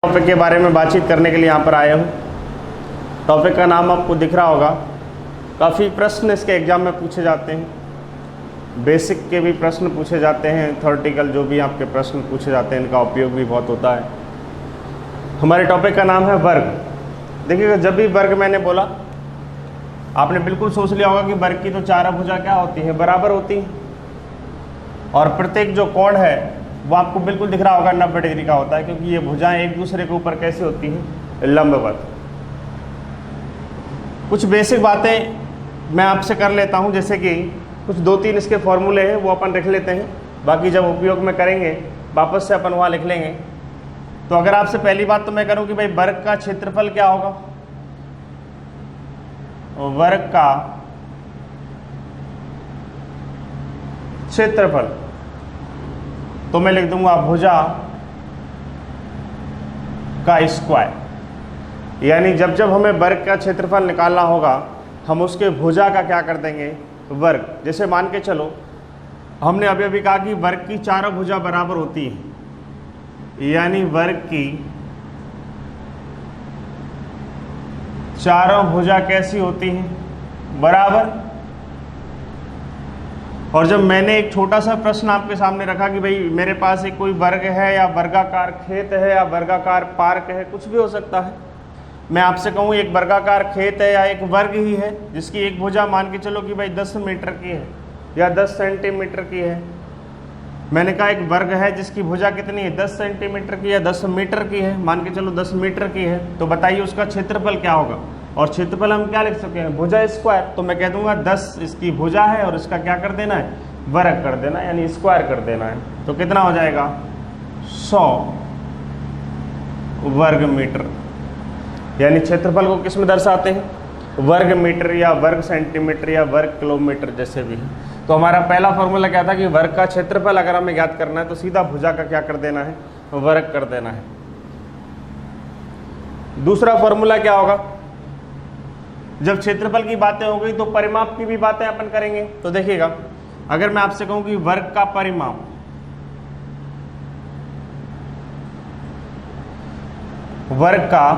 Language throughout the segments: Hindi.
टॉपिक के बारे में बातचीत करने के लिए यहाँ पर आया हूँ। टॉपिक का नाम आपको दिख रहा होगा। काफ़ी प्रश्न इसके एग्ज़ाम में पूछे जाते हैं, बेसिक के भी प्रश्न पूछे जाते हैं, थ्योरेटिकल जो भी आपके प्रश्न पूछे जाते हैं इनका उपयोग भी बहुत होता है। हमारे टॉपिक का नाम है वर्ग। देखिएगा, जब भी वर्ग मैंने बोला आपने बिल्कुल सोच लिया होगा कि वर्ग की तो चारों भुजा क्या होती है, बराबर होती है, और प्रत्येक जो कोण है वो आपको बिल्कुल दिख रहा होगा 90 डिग्री का होता है, क्योंकि ये भुजाएं एक दूसरे के ऊपर कैसी होती हैं, लंबवत। कुछ बेसिक बातें मैं आपसे कर लेता हूं, जैसे कि कुछ 2-3 इसके फॉर्मूले हैं वो अपन लिख लेते हैं, बाकी जब उपयोग में करेंगे वापस से अपन वहाँ लिख लेंगे। तो अगर आपसे पहली बात तो मैं करूं कि भाई वर्ग का क्षेत्रफल क्या होगा, वर्ग का क्षेत्रफल तो मैं लिख दूंगा भुजा का स्क्वायर। यानी जब जब हमें वर्ग का क्षेत्रफल निकालना होगा हम उसके भुजा का क्या कर देंगे, वर्ग। जैसे मान के चलो हमने अभी अभी कहा कि वर्ग की चारों भुजा बराबर होती है, यानी वर्ग की चारों भुजा कैसी होती हैं, बराबर। और जब मैंने एक छोटा सा प्रश्न आपके सामने रखा कि भाई मेरे पास एक कोई वर्ग है या वर्गाकार खेत है या वर्गाकार पार्क है, कुछ भी हो सकता है, मैं आपसे कहूँ एक वर्गाकार खेत है या एक वर्ग ही है जिसकी एक भुजा मान के चलो कि भाई 10 मीटर की है या 10 सेंटीमीटर की है। मैंने कहा एक वर्ग है जिसकी भुजा कितनी है, 10 सेंटीमीटर की या 10 मीटर की है, मान के चलो 10 मीटर की है, तो बताइए उसका क्षेत्रफल क्या होगा। और क्षेत्रफल हम क्या लिख सकते हैं, भुजा स्क्वायर। तो मैं कह दूंगा 10 इसकी भुजा है और इसका क्या कर देना है, वर्ग कर देना, यानी स्क्वायर कर देना है। तो कितना हो जाएगा, 100 वर्ग मीटर। यानी क्षेत्रफल को किस में दर्शाते हैं, वर्ग मीटर या वर्ग सेंटीमीटर या वर्ग किलोमीटर, जैसे भी है। तो हमारा पहला फॉर्मूला क्या था कि वर्ग का क्षेत्रफल अगर हमें ज्ञात करना है तो सीधा भुजा का क्या कर देना है, वर्ग कर देना है। दूसरा फॉर्मूला क्या होगा, जब क्षेत्रफल की बातें हो गई तो परिमाप की भी बातें अपन करेंगे। तो देखिएगा, अगर मैं आपसे कहूं कि वर्ग का परिमाप, वर्ग का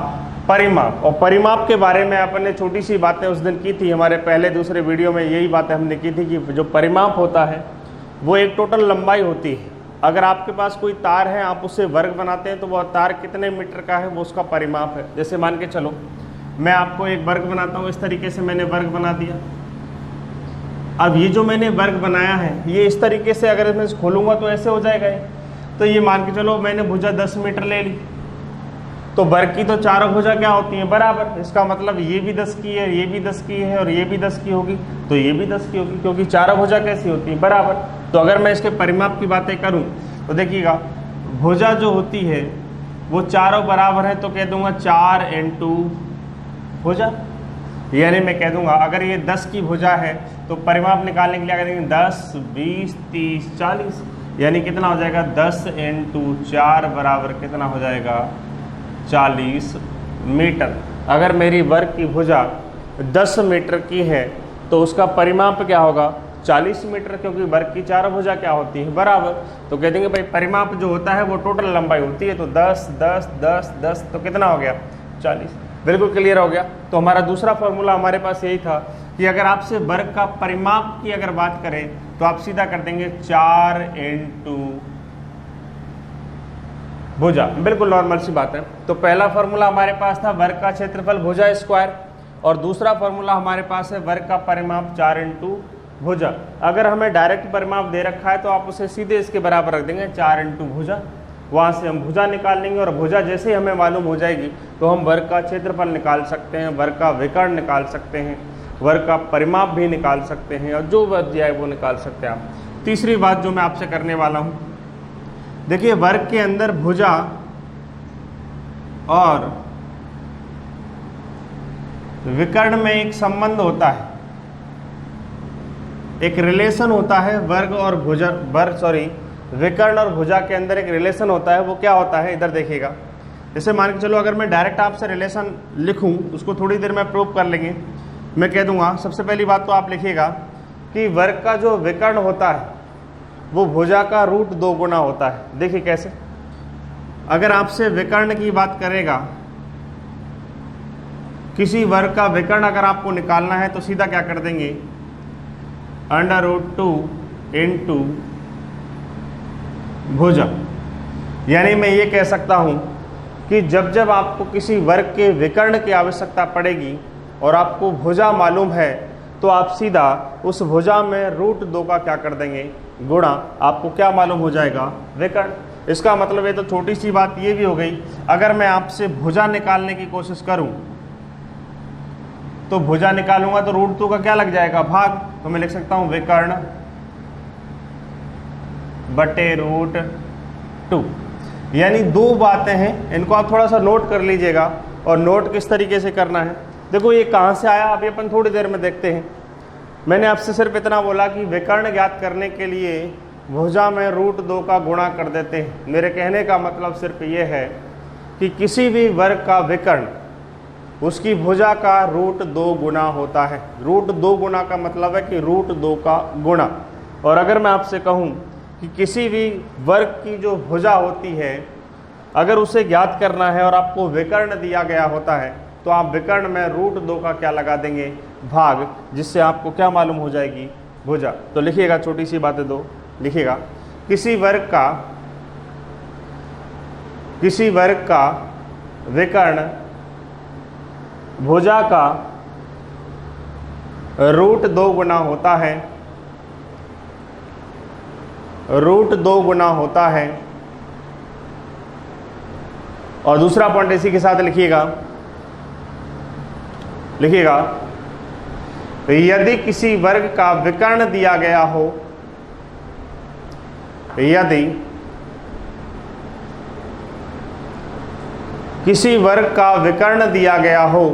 परिमाप, और परिमाप के बारे में अपन ने छोटी सी बातें उस दिन की थी, हमारे पहले दूसरे वीडियो में यही बातें हमने की थी कि जो परिमाप होता है वो एक टोटल लंबाई होती है। अगर आपके पास कोई तार है, आप उससे वर्ग बनाते हैं तो वह तार कितने मीटर का है वो उसका परिमाप है। जैसे मान के चलो मैं आपको एक वर्ग बनाता हूँ, इस तरीके से मैंने वर्ग बना दिया। अब ये जो मैंने वर्ग बनाया है ये इस तरीके से अगर मैं खोलूंगा तो ऐसे हो जाएगा। तो ये मान के चलो मैंने भुजा 10 मीटर ले ली, तो वर्ग की तो चारों भुजा क्या होती हैं, बराबर। इसका मतलब ये भी 10 की है, ये भी 10 की है और ये भी 10 की होगी, तो ये भी 10 की होगी, क्योंकि चारों भुजा कैसी होती है, बराबर। तो अगर मैं इसके परिमाप की बातें करूं तो देखिएगा, भुजा जो होती है वो चारों बराबर है, तो कह दूंगा 4 इंटू भुजा। यानी मैं कह दूंगा अगर ये 10 की भुजा है तो परिमाप निकालने के लिए क्या करेंगे, 10, 20, 30, 40, यानी कितना हो जाएगा, 10 इंटू 4 बराबर कितना हो जाएगा, 40 मीटर। अगर मेरी वर्ग की भुजा 10 मीटर की है तो उसका परिमाप क्या होगा, 40 मीटर, क्योंकि वर्ग की चारों भुजा क्या होती है, बराबर। तो कह देंगे भाई परिमाप जो होता है वो टोटल लंबाई होती है, तो 10, 10, 10, 10, तो कितना हो गया, 40। बिल्कुल क्लियर हो गया। तो hमारा दूसरा फॉर्मूला हमारे पास यही था कि अगर आपसे वर्ग का परिमाप की अगर बात करें तो आप सीधा कर देंगे 4 इंटू भुजा। बिल्कुल नॉर्मल सी बात है। तो पहला फॉर्मूला हमारे पास था वर्ग का क्षेत्रफल भुजा स्क्वायर, और दूसरा फॉर्मूला हमारे पास है वर्ग का परिमाप 4 इंटू भुजा। अगर हमें डायरेक्ट परिमाप दे रखा है तो आप उसे सीधे इसके बराबर रख देंगे, 4 इंटू भुजा। वहाँ से हम भुजा निकाल लेंगे और भुजा जैसे ही हमें मालूम हो जाएगी तो हम वर्ग का क्षेत्रफल निकाल सकते हैं, वर्ग का विकर्ण निकाल सकते हैं, वर्ग का परिमाप भी निकाल सकते हैं, और जो बात दिया है वो निकाल सकते हैं आप। तीसरी बात जो मैं आपसे करने वाला हूँ, देखिए वर्ग के अंदर भुजा और विकर्ण में एक संबंध होता है, एक रिलेशन होता है वर्ग और भुजा, विकर्ण और भुजा के अंदर एक रिलेशन होता है। वो क्या होता है, इधर देखिएगा। जैसे मान के चलो अगर मैं डायरेक्ट आपसे रिलेशन लिखूं, उसको थोड़ी देर में प्रूव कर लेंगे। मैं कह दूंगा, सबसे पहली बात तो आप लिखिएगा कि वर्ग का जो विकर्ण होता है वो भुजा का रूट 2 गुना होता है। देखिए कैसे, अगर आपसे विकर्ण की बात करेगा, किसी वर्ग का विकर्ण अगर आपको निकालना है तो सीधा क्या कर देंगे, √2 इंटू भुजा। यानी मैं ये कह सकता हूं कि जब जब आपको किसी वर्ग के विकर्ण की आवश्यकता पड़ेगी और आपको भुजा मालूम है तो आप सीधा उस भुजा में √2 का क्या कर देंगे, गुणा। आपको क्या मालूम हो जाएगा, विकर्ण। इसका मतलब है तो छोटी सी बात ये भी हो गई, अगर मैं आपसे भुजा निकालने की कोशिश करूं तो भुजा निकालूंगा तो √2 का क्या लग जाएगा, भाग। तो मैं लिख सकता हूं विकर्ण बटे √2। यानी दो बातें हैं, इनको आप थोड़ा सा नोट कर लीजिएगा। और नोट किस तरीके से करना है, देखो ये कहाँ से आया अभी अपन थोड़ी देर में देखते हैं। मैंने आपसे सिर्फ इतना बोला कि विकर्ण ज्ञात करने के लिए भुजा में √2 का गुणा कर देते हैं। मेरे कहने का मतलब सिर्फ ये है कि किसी भी वर्ग का विकर्ण उसकी भुजा का √2 गुना होता है। √2 गुना का मतलब है कि √2 का गुणा। और अगर मैं आपसे कहूँ कि किसी भी वर्ग की जो भुजा होती है अगर उसे ज्ञात करना है और आपको विकर्ण दिया गया होता है तो आप विकर्ण में √2 का क्या लगा देंगे, भाग, जिससे आपको क्या मालूम हो जाएगी, भुजा। तो लिखिएगा, छोटी सी बातें दो लिखिएगा, किसी वर्ग का विकर्ण भुजा का √2 गुना होता है, √2 गुना होता है। और दूसरा पॉइंट इसी के साथ लिखिएगा, यदि किसी वर्ग का विकर्ण दिया गया हो, यदि किसी वर्ग का विकर्ण दिया गया हो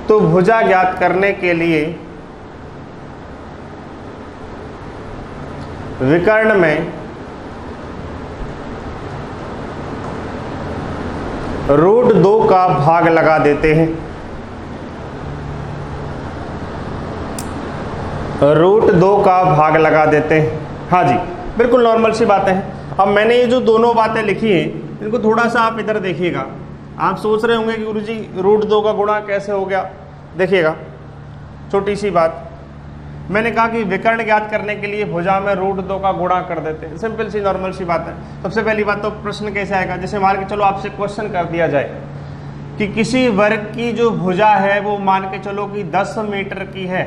तो भुजा ज्ञात करने के लिए विकर्ण में √2 का भाग लगा देते हैं। √2 का भाग लगा देते हैं। हाँ जी, बिल्कुल नॉर्मल सी बातें हैं। अब मैंने ये जो दोनों बातें लिखी हैं इनको थोड़ा सा आप इधर देखिएगा। आप सोच रहे होंगे कि गुरुजी √2 का गुणा कैसे हो गया। देखिएगा, छोटी सी बात, मैंने कहा कि विकर्ण ज्ञात करने के लिए भुजा में √2 का गुणा कर देते हैं। सिंपल सी नॉर्मल सी बात है। सबसे पहली बात तो प्रश्न कैसे आएगा, जैसे मान के चलो आपसे क्वेश्चन कर दिया जाए कि किसी वर्ग की जो भुजा है वो मान के चलो कि 10 मीटर की है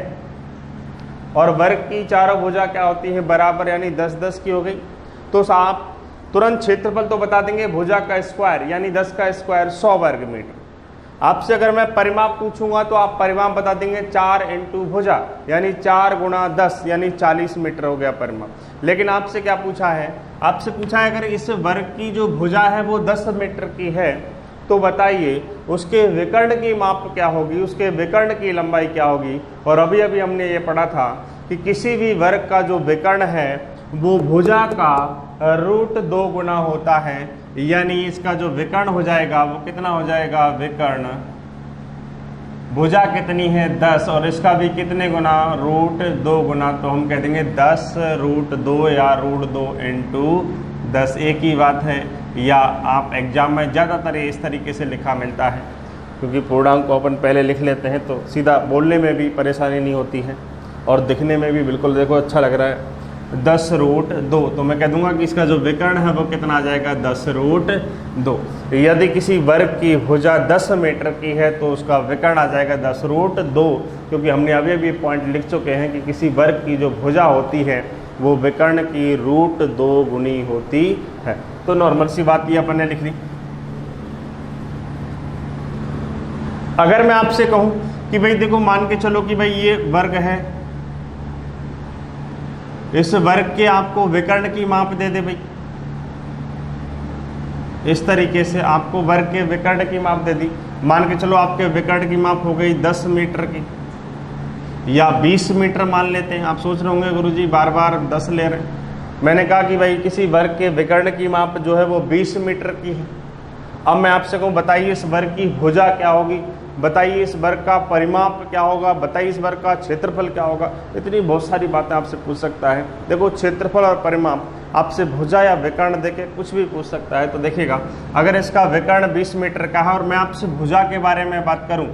और वर्ग की चारों भुजा क्या होती है, बराबर, यानी 10-10 की हो गई। तो आप तुरंत क्षेत्रफल तो बता देंगे, भुजा का स्क्वायर यानी 10 का स्क्वायर 100 वर्ग मीटर। आपसे अगर मैं परिमाप पूछूंगा तो आप परिमाप बता देंगे 4 इंटू भुजा यानी 4 गुणा 10 यानी 40 मीटर हो गया परिमाप। लेकिन आपसे क्या पूछा है, आपसे पूछा है अगर इस वर्ग की जो भुजा है वो 10 मीटर की है तो बताइए उसके विकर्ण की माप क्या होगी, उसके विकर्ण की लंबाई क्या होगी। और अभी अभी हमने ये पढ़ा था कि किसी भी वर्ग का जो विकर्ण है वो भुजा का √2 गुना होता है, यानी इसका जो विकर्ण हो जाएगा वो कितना हो जाएगा, विकर्ण, भुजा कितनी है 10 और इसका भी कितने गुना, √2 गुना। तो हम कह देंगे 10 √2 या √2 इंटू 10, एक ही बात है। या आप एग्जाम में ज़्यादातर इस तरीके से लिखा मिलता है, क्योंकि पूर्णांक को अपन पहले लिख लेते हैं तो सीधा बोलने में भी परेशानी नहीं होती है और दिखने में भी बिल्कुल देखो अच्छा लग रहा है। 10 √2, तो मैं कह दूंगा कि इसका जो विकर्ण है वो कितना आ जाएगा, 10 √2। यदि किसी वर्ग की भुजा 10 मीटर की है तो उसका विकर्ण आ जाएगा 10 √2, क्योंकि हमने अभी अभी पॉइंट लिख चुके हैं कि किसी वर्ग की जो भुजा होती है वो विकर्ण की √2 गुनी होती है। तो नॉर्मल सी बात ये अपन ने लिख ली। अगर मैं आपसे कहूं कि भाई देखो मान के चलो कि भाई ये वर्ग है, इस वर्ग के आपको विकर्ण की माप दे दे भाई, इस तरीके से आपको वर्ग के विकर्ण की माप दे दी। मान के चलो आपके विकर्ण की माप हो गई 10 मीटर की या 20 मीटर मान लेते हैं। आप सोच रहे होंगे गुरुजी बार बार 10 ले रहे हैं। मैंने कहा कि भाई किसी वर्ग के विकर्ण की माप जो है वो 20 मीटर की है। अब मैं आपसे कहूँ बताइए इस वर्ग की भुजा क्या होगी, बताइए इस वर्ग का परिमाप क्या होगा, बताइए इस वर्ग का क्षेत्रफल क्या होगा। इतनी बहुत सारी बातें आपसे पूछ सकता है। देखो क्षेत्रफल और परिमाप आपसे भुजा या विकर्ण देके कुछ भी पूछ सकता है। तो देखिएगा, अगर इसका विकर्ण 20 मीटर का है और मैं आपसे भुजा के बारे में बात करूं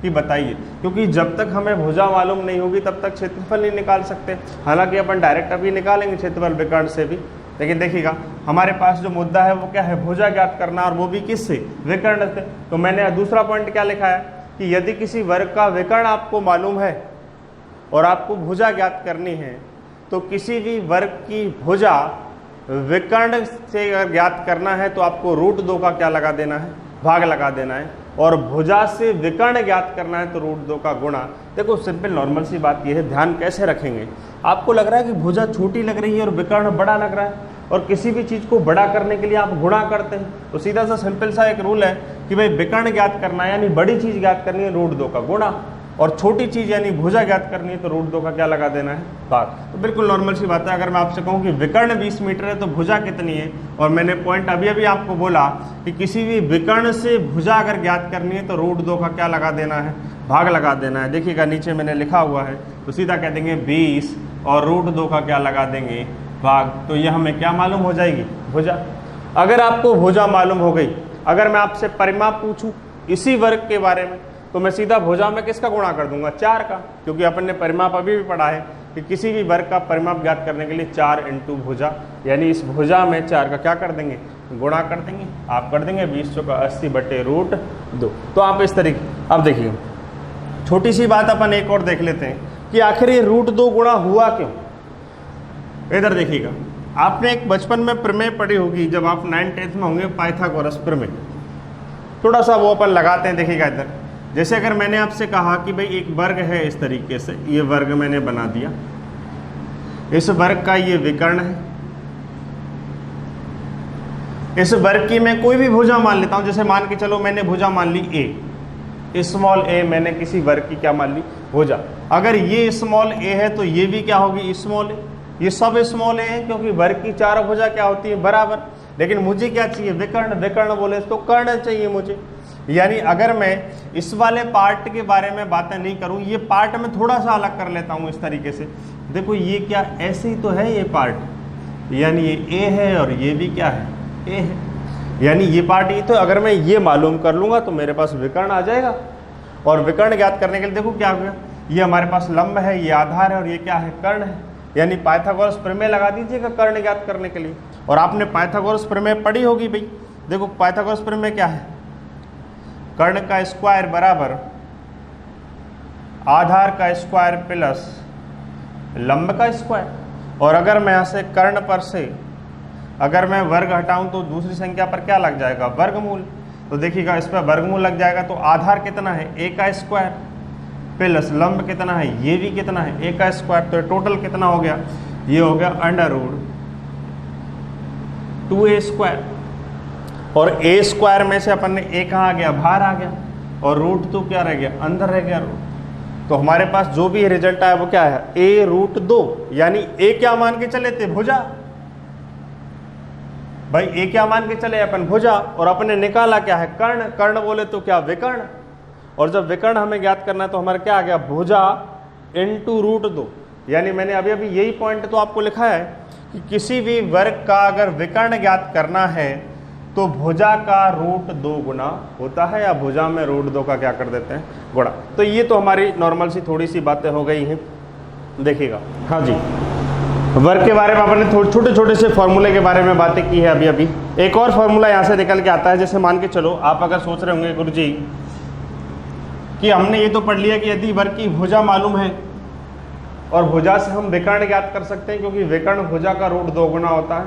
कि बताइए, क्योंकि जब तक हमें भुजा मालूम नहीं होगी तब तक क्षेत्रफल नहीं निकाल सकते। हालांकि अपन डायरेक्ट अभी निकालेंगे क्षेत्रफल विकर्ण से भी, लेकिन देखिएगा हमारे पास जो मुद्दा है वो क्या है, भुजा ज्ञात करना, और वो भी किससे, विकर्ण से। तो मैंने दूसरा पॉइंट क्या लिखा है कि यदि किसी वर्ग का विकर्ण आपको मालूम है और आपको भुजा ज्ञात करनी है, तो किसी भी वर्ग की भुजा विकर्ण से अगर ज्ञात करना है तो आपको √2 का क्या लगा देना है, भाग लगा देना है, और भुजा से विकर्ण ज्ञात करना है तो √2 का गुणा। देखो सिंपल नॉर्मल सी बात यह है, ध्यान कैसे रखेंगे। आपको लग रहा है कि भुजा छोटी लग रही है और विकर्ण बड़ा लग रहा है, और किसी भी चीज़ को बड़ा करने के लिए आप गुणा करते हैं, तो सीधा सा सिंपल सा एक रूल है कि भाई विकर्ण ज्ञात करना है यानी बड़ी चीज़ ज्ञात करनी है √2 का गुणा, और छोटी चीज़ यानी भुजा ज्ञात करनी है तो √2 का क्या लगा देना है, भाग। तो बिल्कुल नॉर्मल सी बात है। अगर मैं आपसे कहूँ कि विकर्ण 20 मीटर है तो भुजा कितनी है, और मैंने पॉइंट अभी अभी आपको बोला कि किसी भी विकर्ण से भुजा अगर ज्ञात करनी है तो √2 का क्या लगा देना है, भाग लगा देना है। देखिएगा नीचे मैंने लिखा हुआ है, तो सीधा कह देंगे 20 और √2 का क्या लगा देंगे, भाग। तो ये हमें क्या मालूम हो जाएगी, भुजा। अगर आपको भुजा मालूम हो गई, अगर मैं आपसे परिमाप पूछूं इसी वर्ग के बारे में, तो मैं सीधा भुजा में किसका गुणा कर दूंगा, 4 का, क्योंकि अपन ने परिमाप अभी भी पढ़ा है कि किसी भी वर्ग का परिमाप ज्ञात करने के लिए 4 × भुजा, यानी इस भुजा में 4 का क्या कर देंगे, गुणा कर देंगे। आप कर देंगे 20 × 80/√2। तो आप इस तरीके, अब देखिए छोटी सी बात अपन एक और देख लेते हैं कि आखिर ये √2 गुणा हुआ क्यों। इधर देखिएगा, आपने एक बचपन में प्रमेय पढ़ी होगी, जब आप 9th-10th में होंगे, पाइथागोरस प्रमेय। थोड़ा सा वो अपन लगाते हैं। देखिएगा इधर, जैसे अगर मैंने आपसे कहा कि भाई एक वर्ग है इस तरीके से, ये वर्ग मैंने बना दिया, इस वर्ग का ये विकर्ण है, इस वर्ग की मैं कोई भी भुजा मान लेता हूं। जैसे मान के चलो मैंने भुजा मान ली a, स्मॉल a मैंने किसी वर्ग की क्या मान ली, भुजा। अगर ये स्मॉल a है तो ये भी क्या होगी, स्मॉल a। ये सब स्मॉल a है क्योंकि वर्ग की 4 भुजा क्या होती है, बराबर। लेकिन मुझे क्या चाहिए, विकर्ण। विकर्ण बोले तो कर्ण चाहिए मुझे। यानी अगर मैं इस वाले पार्ट के बारे में बातें नहीं करूं, ये पार्ट में थोड़ा सा अलग कर लेता हूं इस तरीके से। देखो ये क्या, ऐसे ही तो है ये पार्ट, यानी ये a है और ये भी क्या है, a है, यानी ये पार्ट ये। तो अगर मैं ये मालूम कर लूंगा तो मेरे पास विकर्ण आ जाएगा। और विकर्ण ज्ञात करने के लिए देखो क्या हो गया, ये हमारे पास लंब है, ये आधार है, और ये क्या है, कर्ण है। यानी पाइथागोरस प्रमेय लगा दीजिएगा कर्ण ज्ञात करने के लिए। और आपने पाइथागोरस प्रमेय पढ़ी होगी भाई। देखो पाइथागोरस प्रमेय क्या है, कर्ण का स्क्वायर बराबर आधार का स्क्वायर प्लस लंब का स्क्वायर। और अगर मैं यहाँ से कर्ण पर से अगर मैं वर्ग हटाऊं तो दूसरी संख्या पर क्या लग जाएगा, वर्गमूल। तो देखिएगा इस पर वर्गमूल लग जाएगा, तो आधार कितना है, a का स्क्वायर प्लस लंब कितना है, ये भी कितना है, a का स्क्वायर। तो टोटल कितना हो गया, ये हो गया √2a²। और a स्क्वायर में से अपन ने a कहाँ आ गया, बाहर आ गया, और √2 क्या रह गया, अंदर रह गया रूट। तो हमारे पास जो भी रिजल्ट आया वो क्या है, a√2। यानी a क्या मान के चले थे, भुजा। भाई a क्या मान के चले अपन, भुजा। और अपने निकाला क्या है, कर्ण। कर्ण बोले तो क्या, विकर्ण। और जब विकर्ण हमें ज्ञात करना है तो हमारा क्या आ गया, भुजा इंटू √2। यानी मैंने अभी अभी यही पॉइंट तो आपको लिखा है कि किसी भी वर्ग का अगर विकर्ण ज्ञात करना है तो भुजा का √2 गुना होता है, या भुजा में √2 का क्या कर देते हैं, गुणा। तो ये तो हमारी नॉर्मल सी थोड़ी सी बातें हो गई हैं। देखिएगा, हाँ जी, वर्ग के बारे में आपने छोटे छोटे से फॉर्मूले के बारे में बातें की है अभी अभी। एक और फॉर्मूला यहाँ से निकल के आता है। जैसे मान के चलो, आप अगर सोच रहे होंगे गुरुजी कि हमने ये तो पढ़ लिया कि यदि वर्ग की भुजा मालूम है और भुजा से हम विकर्ण ज्ञात कर सकते हैं, क्योंकि विकर्ण भुजा का √2 गुना होता है,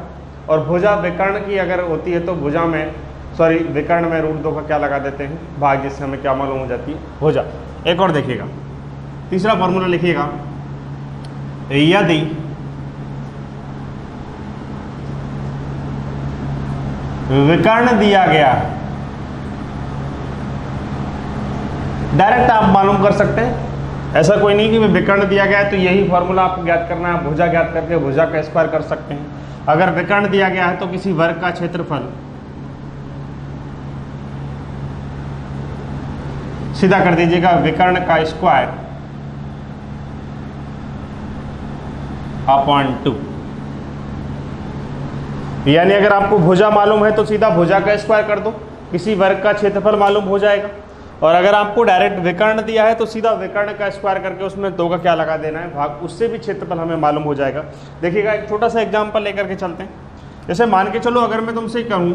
और भुजा विकर्ण की अगर होती है तो भुजा में विकर्ण में √2 का क्या लगा देते हैं, भाग, जिससे हमें क्या मालूम हो जाती है, भुजा। एक और देखिएगा, तीसरा फॉर्मूला लिखिएगा, यदि विकर्ण दिया गया, डायरेक्ट आप मालूम कर सकते हैं, ऐसा कोई नहीं कि विकर्ण दिया गया है तो यही फॉर्मूला आपको ज्ञात करना है। भुजा ज्ञात करके भुजा का स्क्वायर कर सकते हैं। अगर विकर्ण दिया गया है तो किसी वर्ग का क्षेत्रफल सीधा कर दीजिएगा विकर्ण का स्क्वायर अपॉन 2। यानी अगर आपको भुजा मालूम है तो सीधा भुजा का स्क्वायर कर दो, किसी वर्ग का क्षेत्रफल मालूम हो जाएगा। और अगर आपको डायरेक्ट विकर्ण दिया है तो सीधा विकर्ण का स्क्वायर करके उसमें 2 का क्या लगा देना है, भाग, उससे भी क्षेत्रफल हमें मालूम हो जाएगा। देखिएगा एक छोटा सा एग्जांपल लेकर के चलते हैं। जैसे मान के चलो अगर मैं तुमसे कहूँ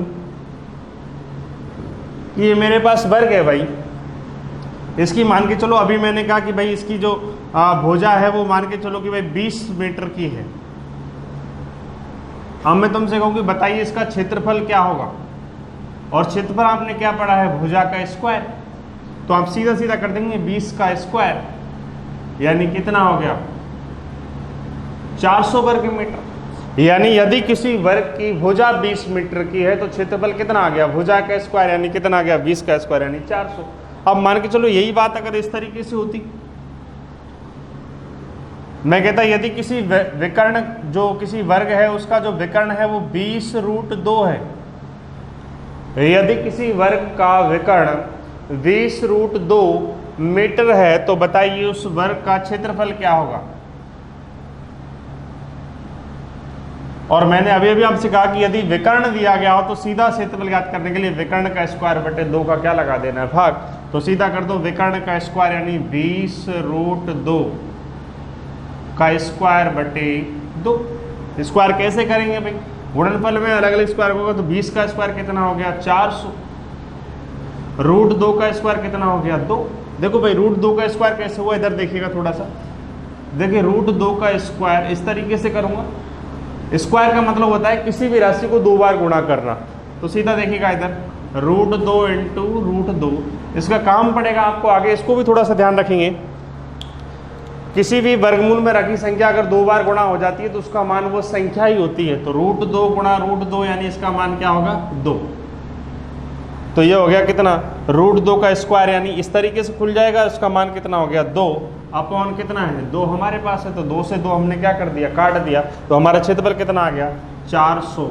कि ये मेरे पास वर्ग है भाई, इसकी मान के चलो, अभी मैंने कहा कि भाई इसकी जो भुजा है वो मान के चलो कि भाई 20 मीटर की है। अब मैं तुमसे कहूँ कि बताइए इसका क्षेत्रफल क्या होगा, और क्षेत्रफल आपने क्या पढ़ा है, भुजा का स्क्वायर। तो आप सीधा सीधा कर देंगे 20 का स्क्वायर, यानी कितना हो गया 400 वर्ग मीटर। यानी यदि किसी वर्ग की भुजा 20 मीटर की है तो क्षेत्रफल कितना आ गया, भुजा का स्क्वायर, यानी कितना आ गया 20 का स्क्वायर यानी 400। अब मान के चलो यही बात अगर इस तरीके से होती, मैं कहता यदि किसी विकर्ण, जो किसी वर्ग है उसका जो विकर्ण है वो 20√2 है, यदि किसी वर्ग का विकर्ण 20√2 मीटर है तो बताइए उस वर्ग का क्षेत्रफल क्या होगा। और मैंने अभी अभी आपसे कहा कि यदि विकर्ण दिया गया हो तो सीधा क्षेत्रफल ज्ञात करने के लिए विकर्ण का स्क्वायर बटे 2 का क्या लगा देना है, भाग। तो सीधा कर दो विकर्ण का स्क्वायर यानी 20√2 का स्क्वायर बटे 2। स्क्वायर कैसे करेंगे भाई, गुणनफल में अलग अलग स्क्वायर होगा। तो 20 का स्क्वायर कितना हो गया 400, √2 का स्क्वायर कितना हो गया 2। देखो भाई √2 का स्क्वायर कैसे हुआ, इधर देखिएगा थोड़ा सा, देखिए √2 का स्क्वायर इस तरीके से करूंगा। स्क्वायर का मतलब होता है किसी भी राशि को 2 बार गुणा करना। तो सीधा देखिएगा इधर √2 इंटू √2, इसका काम पड़ेगा आपको आगे, इसको भी थोड़ा सा ध्यान रखेंगे। किसी भी वर्गमूल में रखी संख्या अगर 2 बार गुणा हो जाती है तो उसका मान वो संख्या ही होती है। तो √2 गुणा √2 यानी इसका मान क्या होगा 2। तो ये हो गया कितना √2 का स्क्वायर, यानी इस तरीके से खुल जाएगा, इसका मान कितना हो गया 2 अपॉन कितना है 2 हमारे पास है। तो 2 से 2 हमने क्या कर दिया, काट दिया। तो हमारा क्षेत्रफल कितना आ गया 400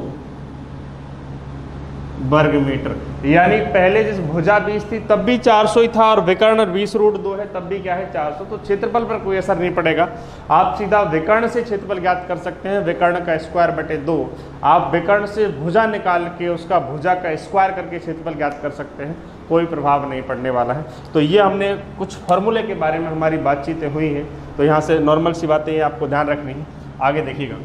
वर्ग मीटर। यानी पहले जिस भुजा 20 थी तब भी 400 ही था, और विकर्ण 20√2 है तब भी क्या है 400। तो क्षेत्रफल पर कोई असर नहीं पड़ेगा। आप सीधा विकर्ण से क्षेत्रफल ज्ञात कर सकते हैं, विकर्ण का स्क्वायर बटे 2। आप विकर्ण से भुजा निकाल के उसका भुजा का स्क्वायर करके क्षेत्रफल ज्ञात कर सकते हैं, कोई प्रभाव नहीं पड़ने वाला है। तो ये हमने कुछ फॉर्मूले के बारे में हमारी बातचीतें हुई हैं। तो यहाँ से नॉर्मल सी बातें ये आपको ध्यान रखनी है। आगे देखिएगा,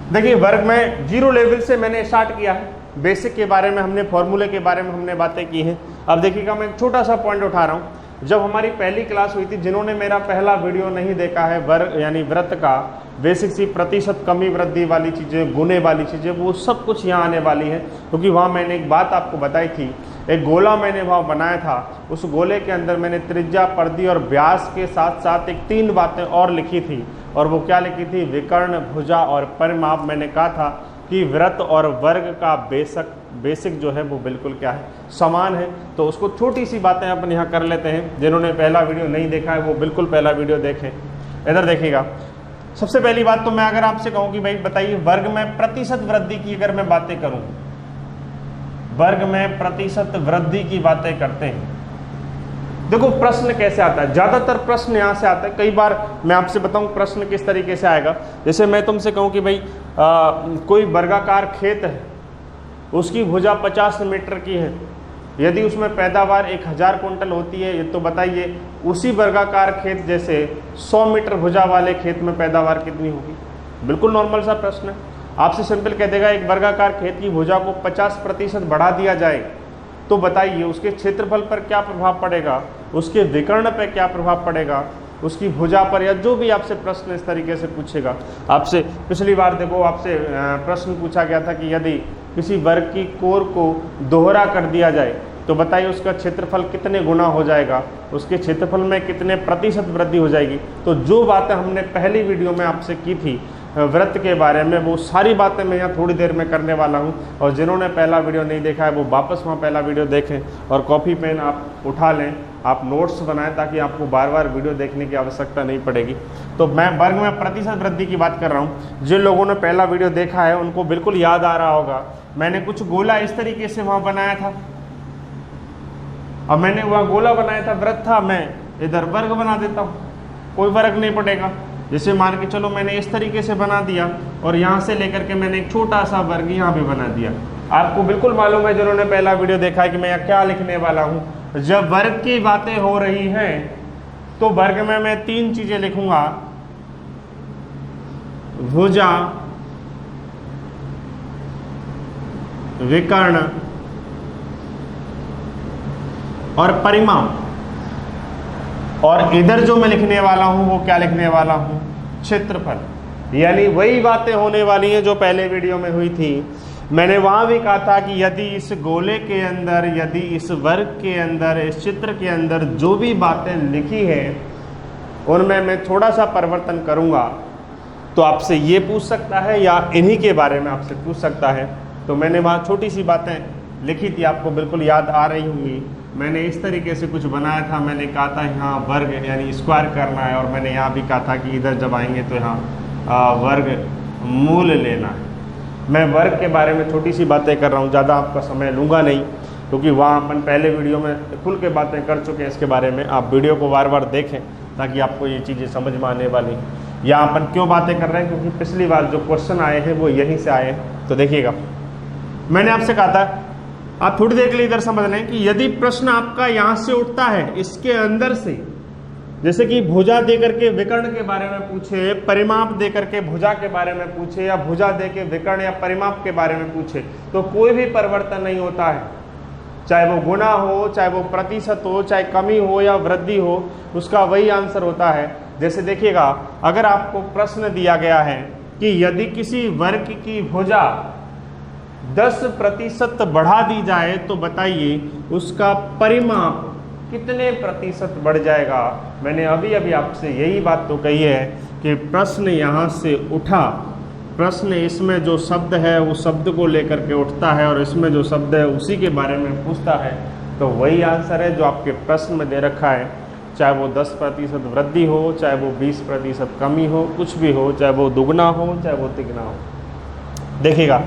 देखिए वर्ग में 0 लेवल से मैंने स्टार्ट किया है, बेसिक के बारे में हमने, फॉर्मूले के बारे में हमने बातें की हैं। अब देखिएगा मैं एक छोटा सा पॉइंट उठा रहा हूँ। जब हमारी पहली क्लास हुई थी, जिन्होंने मेरा पहला वीडियो नहीं देखा है, वर्ग यानी वृत्त का बेसिक सी प्रतिशत कमी वृद्धि वाली चीज़ें, गुने वाली चीज़ें, वो सब कुछ यहाँ आने वाली है। क्योंकि वहाँ मैंने एक बात आपको बताई थी, एक गोला मैंने वहाँ बनाया था, उस गोले के अंदर मैंने त्रिज्या, परिधि और व्यास के साथ साथ एक 3 बातें और लिखी थी। और वो क्या लिखी थी, विकर्ण, भुजा और परिमाप। मैंने कहा था कि वृत्त और वर्ग का बेसिक जो है वो बिल्कुल क्या है, समान है। तो उसको छोटी सी बातें अपन यहाँ कर लेते हैं। जिन्होंने पहला वीडियो नहीं देखा है वो बिल्कुल पहला वीडियो देखें। इधर देखिएगा, सबसे पहली बात तो मैं अगर आपसे कहूँ कि भाई बताइए वर्ग में प्रतिशत वृद्धि की अगर मैं बातें करूँ, वर्ग में प्रतिशत वृद्धि की बातें करते हैं, देखो प्रश्न कैसे आता है, ज्यादातर प्रश्न यहाँ से आता है। कई बार मैं आपसे बताऊं प्रश्न किस तरीके से आएगा। जैसे मैं तुमसे कहूँ कि भाई कोई वर्गाकार खेत है, उसकी भुजा 50 मीटर की है, यदि उसमें पैदावार 1000 कुंटल होती है, तो बताइए उसी वर्गाकार खेत जैसे 100 मीटर भुजा वाले खेत में पैदावार कितनी होगी। बिल्कुल नॉर्मल सा प्रश्न है। आपसे सिंपल कह देगा एक वर्गाकार खेत की भुजा को 50% बढ़ा दिया जाए तो बताइए उसके क्षेत्रफल पर क्या प्रभाव पड़ेगा, उसके विकर्ण पर क्या प्रभाव पड़ेगा, उसकी भुजा पर, या जो भी आपसे प्रश्न इस तरीके से पूछेगा। आपसे पिछली बार देखो आपसे प्रश्न पूछा गया था कि यदि किसी वर्ग की कोर को दोहरा कर दिया जाए तो बताइए उसका क्षेत्रफल कितने गुना हो जाएगा, उसके क्षेत्रफल में कितने प्रतिशत वृद्धि हो जाएगी। तो जो बातें हमने पहली वीडियो में आपसे की थी वृत्त के बारे में, वो सारी बातें मैं यहाँ थोड़ी देर में करने वाला हूँ। और जिन्होंने पहला वीडियो नहीं देखा है वो वापस वहाँ पहला वीडियो देखें, और कॉपी पेन आप उठा लें, आप नोट्स बनाएं, ताकि आपको बार बार वीडियो देखने की आवश्यकता नहीं पड़ेगी। तो मैं वर्ग में प्रतिशत वृद्धि की बात कर रहा हूँ। जिन लोगों ने पहला वीडियो देखा है उनको बिल्कुल याद आ रहा होगा, मैंने कुछ गोला इस तरीके से वहाँ बनाया था। अब मैंने वहाँ गोला बनाया था, वृत्त था, मैं इधर वर्ग बना देता हूँ, कोई फर्क नहीं पड़ेगा। जैसे मान के चलो मैंने इस तरीके से बना दिया और यहाँ से लेकर के मैंने एक छोटा सा वर्ग यहाँ भी बना दिया। आपको बिल्कुल मालूम है जिन्होंने पहला वीडियो देखा है कि मैं क्या लिखने वाला हूँ। जब वर्ग की बातें हो रही हैं तो वर्ग में मैं 3 चीजें लिखूंगा, भुजा, विकर्ण और परिमाप। और इधर जो मैं लिखने वाला हूं वो क्या लिखने वाला हूं, क्षेत्रफल। यानी वही बातें होने वाली हैं जो पहले वीडियो में हुई थी। मैंने वहां भी कहा था कि यदि इस गोले के अंदर, यदि इस वर्ग के अंदर, इस चित्र के अंदर जो भी बातें लिखी हैं उनमें मैं थोड़ा सा परिवर्तन करूंगा तो आपसे ये पूछ सकता है या इन्हीं के बारे में आपसे पूछ सकता है। तो मैंने वहाँ छोटी सी बातें लिखी थी, आपको बिल्कुल याद आ रही होंगी। मैंने इस तरीके से कुछ बनाया था, मैंने कहा था यहाँ वर्ग यानी स्क्वायर करना है, और मैंने यहाँ भी कहा था कि इधर जब आएंगे तो यहाँ वर्ग मूल लेना है। मैं वर्ग के बारे में छोटी सी बातें कर रहा हूँ, ज़्यादा आपका समय लूँगा नहीं, क्योंकि वहाँ अपन पहले वीडियो में खुल के बातें कर चुके हैं इसके बारे में। आप वीडियो को बार बार देखें ताकि आपको ये चीज़ें समझ में आने वाली। या अपन क्यों बातें कर रहे हैं, क्योंकि पिछली बार जो क्वेश्चन आए हैं वो यहीं से आए हैं। तो देखिएगा, मैंने आपसे कहा था, आप थोड़ी देर के लिए इधर समझ लें कि यदि प्रश्न आपका यहाँ से उठता है, इसके अंदर से, जैसे कि भुजा दे करके विकर्ण के बारे में पूछे, परिमाप दे करके भुजा के बारे में पूछे, या भुजा दे के विकर्ण या परिमाप के बारे में पूछे, तो कोई भी परिवर्तन नहीं होता है। चाहे वो गुना हो, चाहे वो प्रतिशत हो, चाहे कमी हो या वृद्धि हो, उसका वही आंसर होता है। जैसे देखिएगा, अगर आपको प्रश्न दिया गया है कि यदि किसी वर्ग की भुजा 10% बढ़ा दी जाए तो बताइए उसका परिमाप कितने प्रतिशत बढ़ जाएगा। मैंने अभी अभी आपसे यही बात तो कही है कि प्रश्न यहाँ से उठा, प्रश्न इसमें जो शब्द है वो शब्द को लेकर के उठता है, और इसमें जो शब्द है उसी के बारे में पूछता है, तो वही आंसर है जो आपके प्रश्न में दे रखा है। चाहे वो 10% वृद्धि हो, चाहे वो 20% कमी हो, कुछ भी हो, चाहे वो दुगना हो, चाहे वो तिगुना हो। देखिएगा,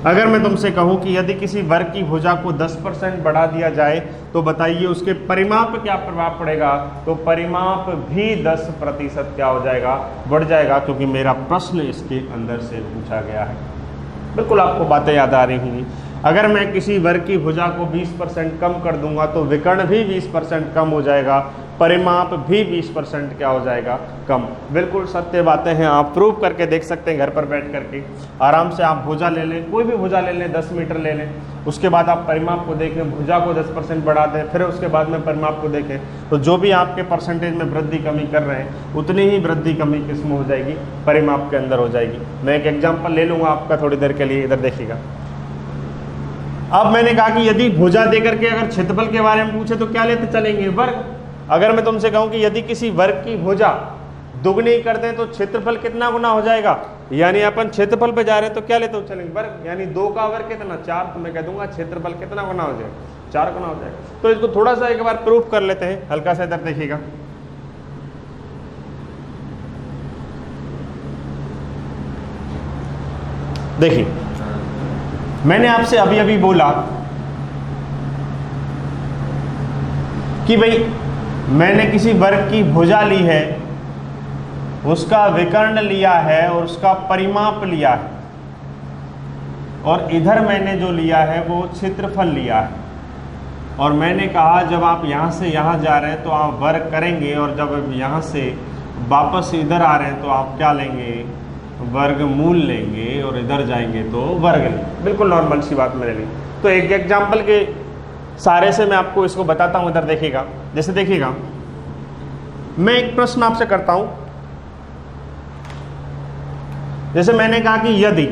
अगर मैं तुमसे कहूं कि यदि किसी वर्ग की भुजा को 10% बढ़ा दिया जाए तो बताइए उसके परिमाप पर क्या प्रभाव पड़ेगा। तो परिमाप भी 10% क्या हो जाएगा, बढ़ जाएगा, क्योंकि मेरा प्रश्न इसके अंदर से पूछा गया है। बिल्कुल आपको बातें याद आ रही होंगी। अगर मैं किसी वर्ग की भुजा को 20% कम कर दूंगा तो विकर्ण भी 20% कम हो जाएगा, परिमाप भी 20% क्या हो जाएगा, कम। बिल्कुल सत्य बातें हैं, आप प्रूव करके देख सकते हैं घर पर बैठ करके। आराम से आप भुजा ले लें, कोई भी भुजा ले लें, 10 मीटर ले लें, उसके बाद आप परिमाप को देखें, भुजा को 10% बढ़ा दें, फिर उसके बाद में परिमाप को देखें, तो जो भी आपके परसेंटेज में वृद्धि कमी कर रहे हैं उतनी ही वृद्धि कमी किसमें हो जाएगी, परिमाप के अंदर हो जाएगी। मैं एक एग्जाम्पल ले लूँगा आपका थोड़ी देर के लिए, इधर देखिएगा। अब मैंने कहा कि यदि भुजा देकर के अगर क्षेत्रफल के बारे में पूछे तो क्या लेते चलेंगे, वर्ग। अगर मैं तुमसे कहूं कि यदि किसी वर्ग की भुजा दुगनी कर दें तो क्षेत्रफल कितना गुना हो जाएगा, यानी अपन क्षेत्रफल पे जा रहे हैं तो क्या लेते चलेंगे, वर्ग। यानी 2 का वर्ग कितना, 4, तो मैं कह दूंगा क्षेत्रफल कितना गुना हो जाएगा, 4 गुना हो जाएगा। तो इसको थोड़ा सा एक बार प्रूफ कर लेते हैं, हल्का सा इधर देखिएगा। देखिए, मैंने आपसे अभी अभी बोला कि भाई मैंने किसी वर्ग की भुजा ली है, उसका विकर्ण लिया है और उसका परिमाप लिया है, और इधर मैंने जो लिया है वो क्षेत्रफल लिया है। और मैंने कहा जब आप यहाँ से यहाँ जा रहे हैं तो आप वर्ग करेंगे, और जब यहाँ से वापस इधर आ रहे हैं तो आप क्या लेंगे, वर्गमूल लेंगे, और इधर जाएंगे तो वर्ग लेंगे। बिल्कुल नॉर्मल सी बात मैंने ली। तो एक एग्जाम्पल के सारे से मैं आपको इसको बताता हूँ, इधर देखिएगा। जैसे देखिएगा, मैं एक प्रश्न आपसे करता हूं। जैसे मैंने कहा कि यदि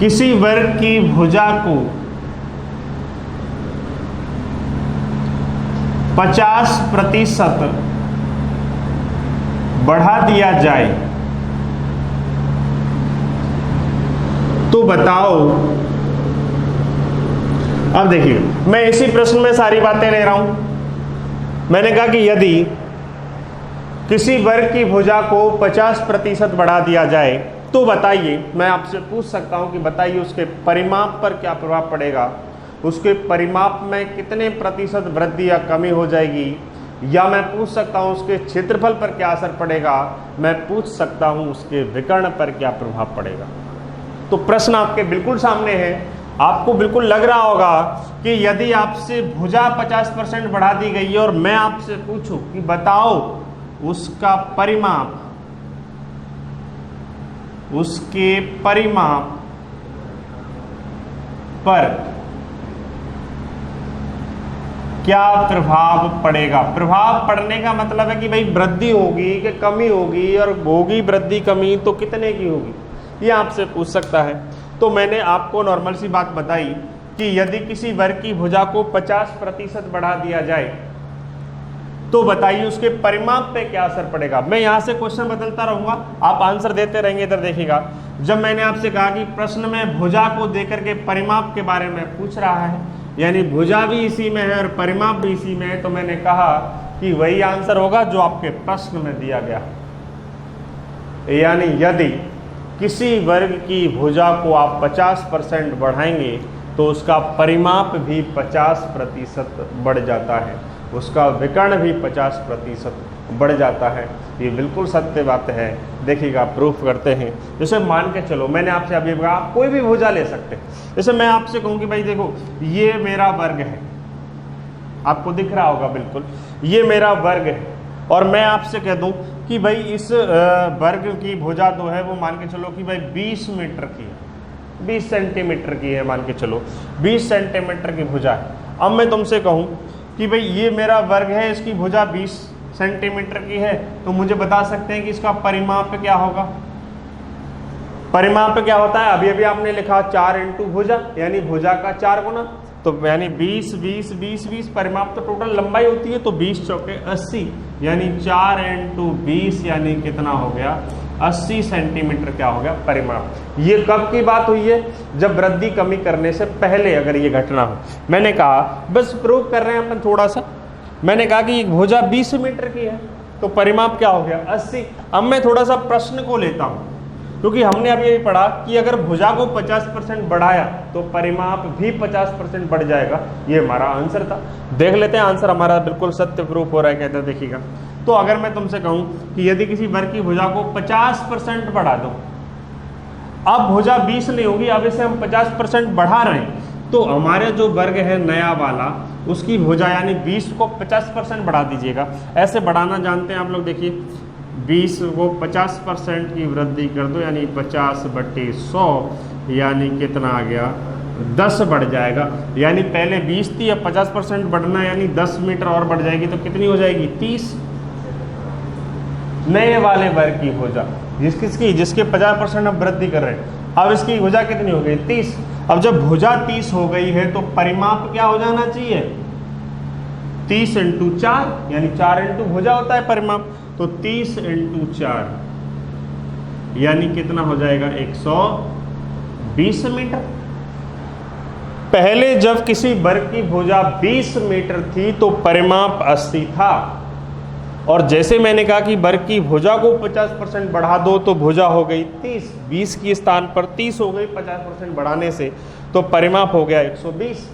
किसी वर्ग की भुजा को 50% बढ़ा दिया जाए तो बताओ। अब देखिए, मैं इसी प्रश्न में सारी बातें ले रहा हूं। मैंने कहा कि यदि किसी वर्ग की भुजा को 50% बढ़ा दिया जाए तो बताइए, मैं आपसे पूछ सकता हूं कि बताइए उसके परिमाप पर क्या प्रभाव पड़ेगा। उसके परिमाप में कितने प्रतिशत वृद्धि या कमी हो जाएगी, या मैं पूछ सकता हूँ उसके क्षेत्रफल पर क्या असर पड़ेगा, मैं पूछ सकता हूँ उसके विकर्ण पर क्या प्रभाव पड़ेगा। तो प्रश्न आपके बिल्कुल सामने है। आपको बिल्कुल लग रहा होगा कि यदि आपसे भुजा 50% बढ़ा दी गई है और मैं आपसे पूछूं कि बताओ उसका परिमाप, उसके परिमाप पर क्या प्रभाव पड़ेगा। प्रभाव पड़ने का मतलब है कि भाई वृद्धि होगी कि कमी होगी, और होगी वृद्धि कमी तो कितने की होगी, ये आपसे पूछ सकता है। तो मैंने आपको नॉर्मल सी बात बताई कि यदि किसी वर्ग की भुजा को 50% बढ़ा दिया जाए तो बताइए उसके परिमाप पे क्या असर पड़ेगा। मैं यहाँ से क्वेश्चन बदलता रहूंगा, आप आंसर देते रहेंगे। इधर देखिएगा, जब मैंने आपसे कहा कि प्रश्न में भुजा को देकर के परिमाप के बारे में पूछ रहा है, यानी भुजा भी इसी में है और परिमाप भी इसी में है, तो मैंने कहा कि वही आंसर होगा जो आपके प्रश्न में दिया गया। यानी यदि किसी वर्ग की भुजा को आप 50% बढ़ाएंगे तो उसका परिमाप भी 50% बढ़ जाता है, उसका विकर्ण भी 50% बढ़ जाता है। ये बिल्कुल सत्य बात है। देखिएगा, प्रूफ करते हैं। जैसे मान के चलो, मैंने आपसे अभी कहा आप कोई भी भुजा ले सकते हैं। जैसे मैं आपसे कहूँ कि भाई देखो ये मेरा वर्ग है, आपको दिख रहा होगा बिल्कुल, ये मेरा वर्ग है, और मैं आपसे कह दूं कि भाई इस वर्ग की भुजा जो है वो मान के चलो कि भाई 20 मीटर की है, 20 सेंटीमीटर की है, मान के चलो 20 सेंटीमीटर की भुजा है। अब मैं तुमसे कहूं कि भाई ये मेरा वर्ग है, इसकी भुजा 20 सेंटीमीटर की है, तो मुझे बता सकते हैं कि इसका परिमाप क्या होगा। परिमाप क्या होता है, अभी अभी आपने लिखा 4 इंटू भुजा, यानी भुजा का 4 गुना, तो यानी 20 20 20 20 परिमाप तो टोटल लंबाई होती है, तो 20 चौके 80, यानी 4 इंटू 20 यानी कितना हो गया, 80 सेंटीमीटर क्या हो गया परिमाप। ये कब की बात हुई है, जब वृद्धि कमी करने से पहले अगर ये घटना हो। मैंने कहा बस प्रूव कर रहे हैं अपन थोड़ा सा, मैंने कहा कि भुजा 20 मीटर की है तो परिमाप क्या हो गया 80। अब मैं थोड़ा सा प्रश्न को लेता हूं, क्योंकि हमने अभी यही पढ़ा कि अगर भुजा को 50% बढ़ाया तो परिमाप भी 50% बढ़ जाएगा। ये हमारा आंसर था। देख लेते हैं, आंसर हमारा बिल्कुल सत्य प्रूफ हो रहा है। कहते हैं देखिएगा, तो अगर मैं तुमसे कहूं कि यदि किसी वर्ग की भुजा को 50% बढ़ा दो, अब भुजा 20 नहीं होगी, अब इसे हम 50% बढ़ा रहे हैं, तो हमारे जो वर्ग है नया वाला, उसकी भुजा यानी 20 को 50% बढ़ा दीजिएगा। ऐसे बढ़ाना जानते हैं आप लोग। देखिए 20 को 50% की वृद्धि कर दो, यानी 50/100, यानी कितना आ गया 10 बढ़ जाएगा। यानी पहले 20 थी, अब 50% बढ़ना यानी 10 मीटर और बढ़ जाएगी, तो कितनी हो जाएगी 30। नए वाले वर्ग की भुजा जिसके 50% अब वृद्धि कर रहे हैं, अब इसकी भुजा कितनी हो गई 30। अब जब भुजा 30 हो गई है तो परिमाप क्या हो जाना चाहिए 30 इंटू 4, यानी 4 इंटू भुजा होता है परिमाप, तो 30 इंटू 4 यानी कितना हो जाएगा 120 मीटर। पहले जब किसी वर्ग की भुजा 20 मीटर थी तो परिमाप 80 था, और जैसे मैंने कहा कि वर्ग की भुजा को 50% बढ़ा दो तो भुजा हो गई 30, 20 की स्थान पर 30 हो गई 50% बढ़ाने से, तो परिमाप हो गया 120।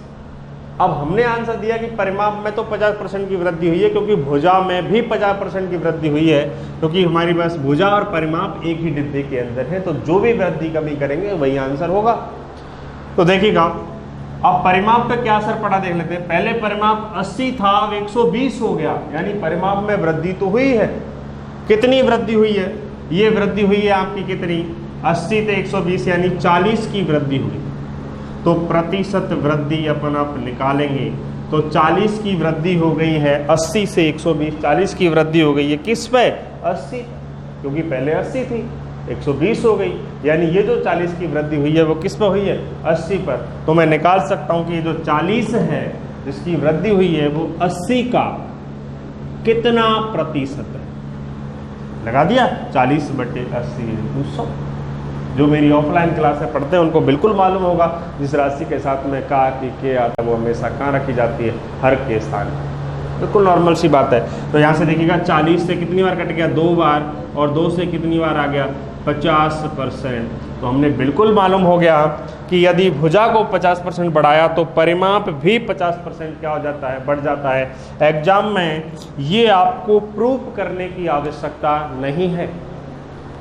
अब हमने आंसर दिया कि परिमाप में तो 50% की वृद्धि हुई है, क्योंकि भुजा में भी 50% की वृद्धि हुई है, क्योंकि हमारी पास भुजा और परिमाप एक ही डिब्बे के अंदर है, तो जो भी वृद्धि कमी करेंगे वही आंसर होगा। तो देखिएगा, अब परिमाप पे क्या असर पड़ा देख लेते हैं। पहले परिमाप 80 था, अब 120 हो गया, यानी परिमाप में वृद्धि तो हुई है। कितनी वृद्धि हुई है, ये वृद्धि हुई है आपकी कितनी 80 से 120, यानी 40 की वृद्धि हुई। तो प्रतिशत वृद्धि अपन आप निकालेंगे तो 40 की वृद्धि हो गई है 80 से 120, 40 की वृद्धि हो गई है किस पे 80, क्योंकि पहले 80 थी 120 हो गई, यानी ये जो 40 की वृद्धि हुई है वो किस पर हुई है 80 पर। तो मैं निकाल सकता हूं कि ये जो 40 है जिसकी वृद्धि हुई है वो 80 का कितना प्रतिशत है, लगा दिया 40/80 × 100। जो मेरी ऑफलाइन क्लास में पढ़ते हैं उनको बिल्कुल मालूम होगा, जिस राशि के साथ में का की के आता है वो हमेशा कहाँ रखी जाती है, हर के स्थान, बिल्कुल नॉर्मल सी बात है। तो यहाँ से देखिएगा 40 से कितनी बार कट गया 2 बार, और 2 से कितनी बार आ गया 50%, तो हमने बिल्कुल मालूम हो गया कि यदि भुजा को 50% बढ़ाया तो परिमाप भी 50% क्या हो जाता है, बढ़ जाता है। एग्जाम में ये आपको प्रूफ करने की आवश्यकता नहीं है,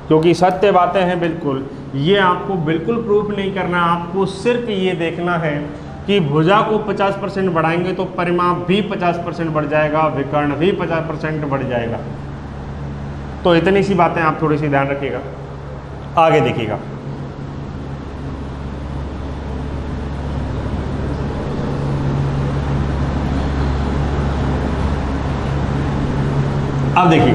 क्योंकि सत्य बातें हैं बिल्कुल। ये आपको बिल्कुल प्रूफ नहीं करना, आपको सिर्फ ये देखना है कि भुजा को 50% बढ़ाएंगे तो परिमाप भी 50% बढ़ जाएगा, विकर्ण भी 50% बढ़ जाएगा। तो इतनी सी बातें आप थोड़ी सी ध्यान रखिएगा। आगे देखिएगा, अब देखिए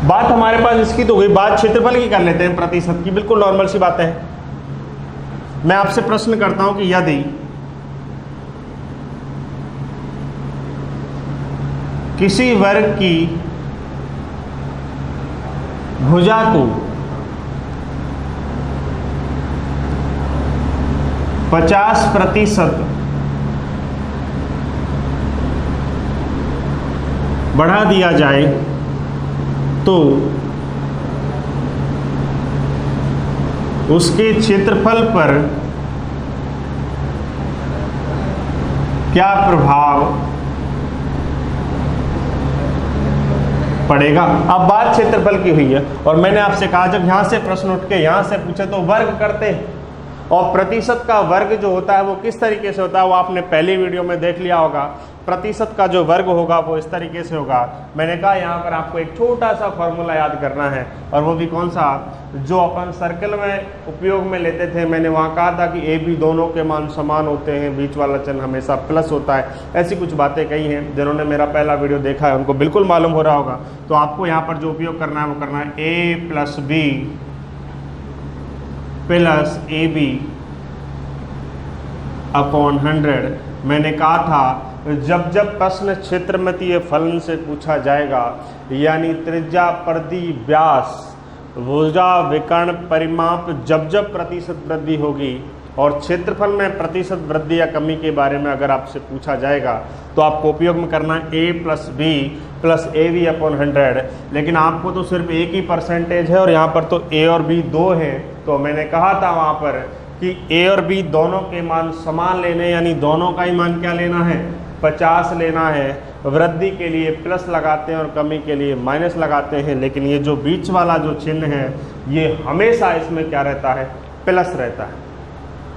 बात हमारे पास इसकी तो हुई, बात क्षेत्रफल की कर लेते हैं, प्रतिशत की। बिल्कुल नॉर्मल सी बातें हैं। मैं आपसे प्रश्न करता हूं कि यदि किसी वर्ग की भुजा को 50% बढ़ा दिया जाए तो उसके क्षेत्रफल पर क्या प्रभाव पड़ेगा। अब बात क्षेत्रफल की हुई है और मैंने आपसे कहा जब यहां से प्रश्न उठ के यहां से पूछे तो वर्ग करते हैं, और प्रतिशत का वर्ग जो होता है वो किस तरीके से होता है वो आपने पहली वीडियो में देख लिया होगा। प्रतिशत का जो वर्ग होगा वो इस तरीके से होगा। मैंने कहा यहाँ पर आपको एक छोटा सा फॉर्मूला याद करना है, और वो भी कौन सा, जो अपन सर्कल में उपयोग में लेते थे। मैंने वहाँ कहा था कि ए बी दोनों के मान समान होते हैं, बीच वाला चिन्ह हमेशा प्लस होता है। ऐसी कुछ बातें कही हैं, जिन्होंने मेरा पहला वीडियो देखा है उनको बिल्कुल मालूम हो रहा होगा। तो आपको यहाँ पर जो उपयोग करना है वो करना है A plus B plus A B upon 100। मैंने कहा था जब जब प्रश्न क्षेत्रमतीय फलन से पूछा जाएगा, यानी त्रिज्या, परिधि, व्यास, भुजा, विकर्ण, परिमाप, जब जब प्रतिशत वृद्धि होगी और क्षेत्रफल में प्रतिशत वृद्धि या कमी के बारे में अगर आपसे पूछा जाएगा तो आपको उपयोग में करना है A plus B plus A B upon 100। लेकिन आपको तो सिर्फ एक ही परसेंटेज है और यहाँ पर तो ए और बी दो हैं। तो मैंने कहा था वहाँ पर कि ए और बी दोनों के मान समान लेने, यानी दोनों का ही मान क्या लेना है, 50 लेना है। वृद्धि के लिए प्लस लगाते हैं और कमी के लिए माइनस लगाते हैं, लेकिन ये जो बीच वाला जो चिन्ह है ये हमेशा इसमें क्या रहता है, प्लस रहता है।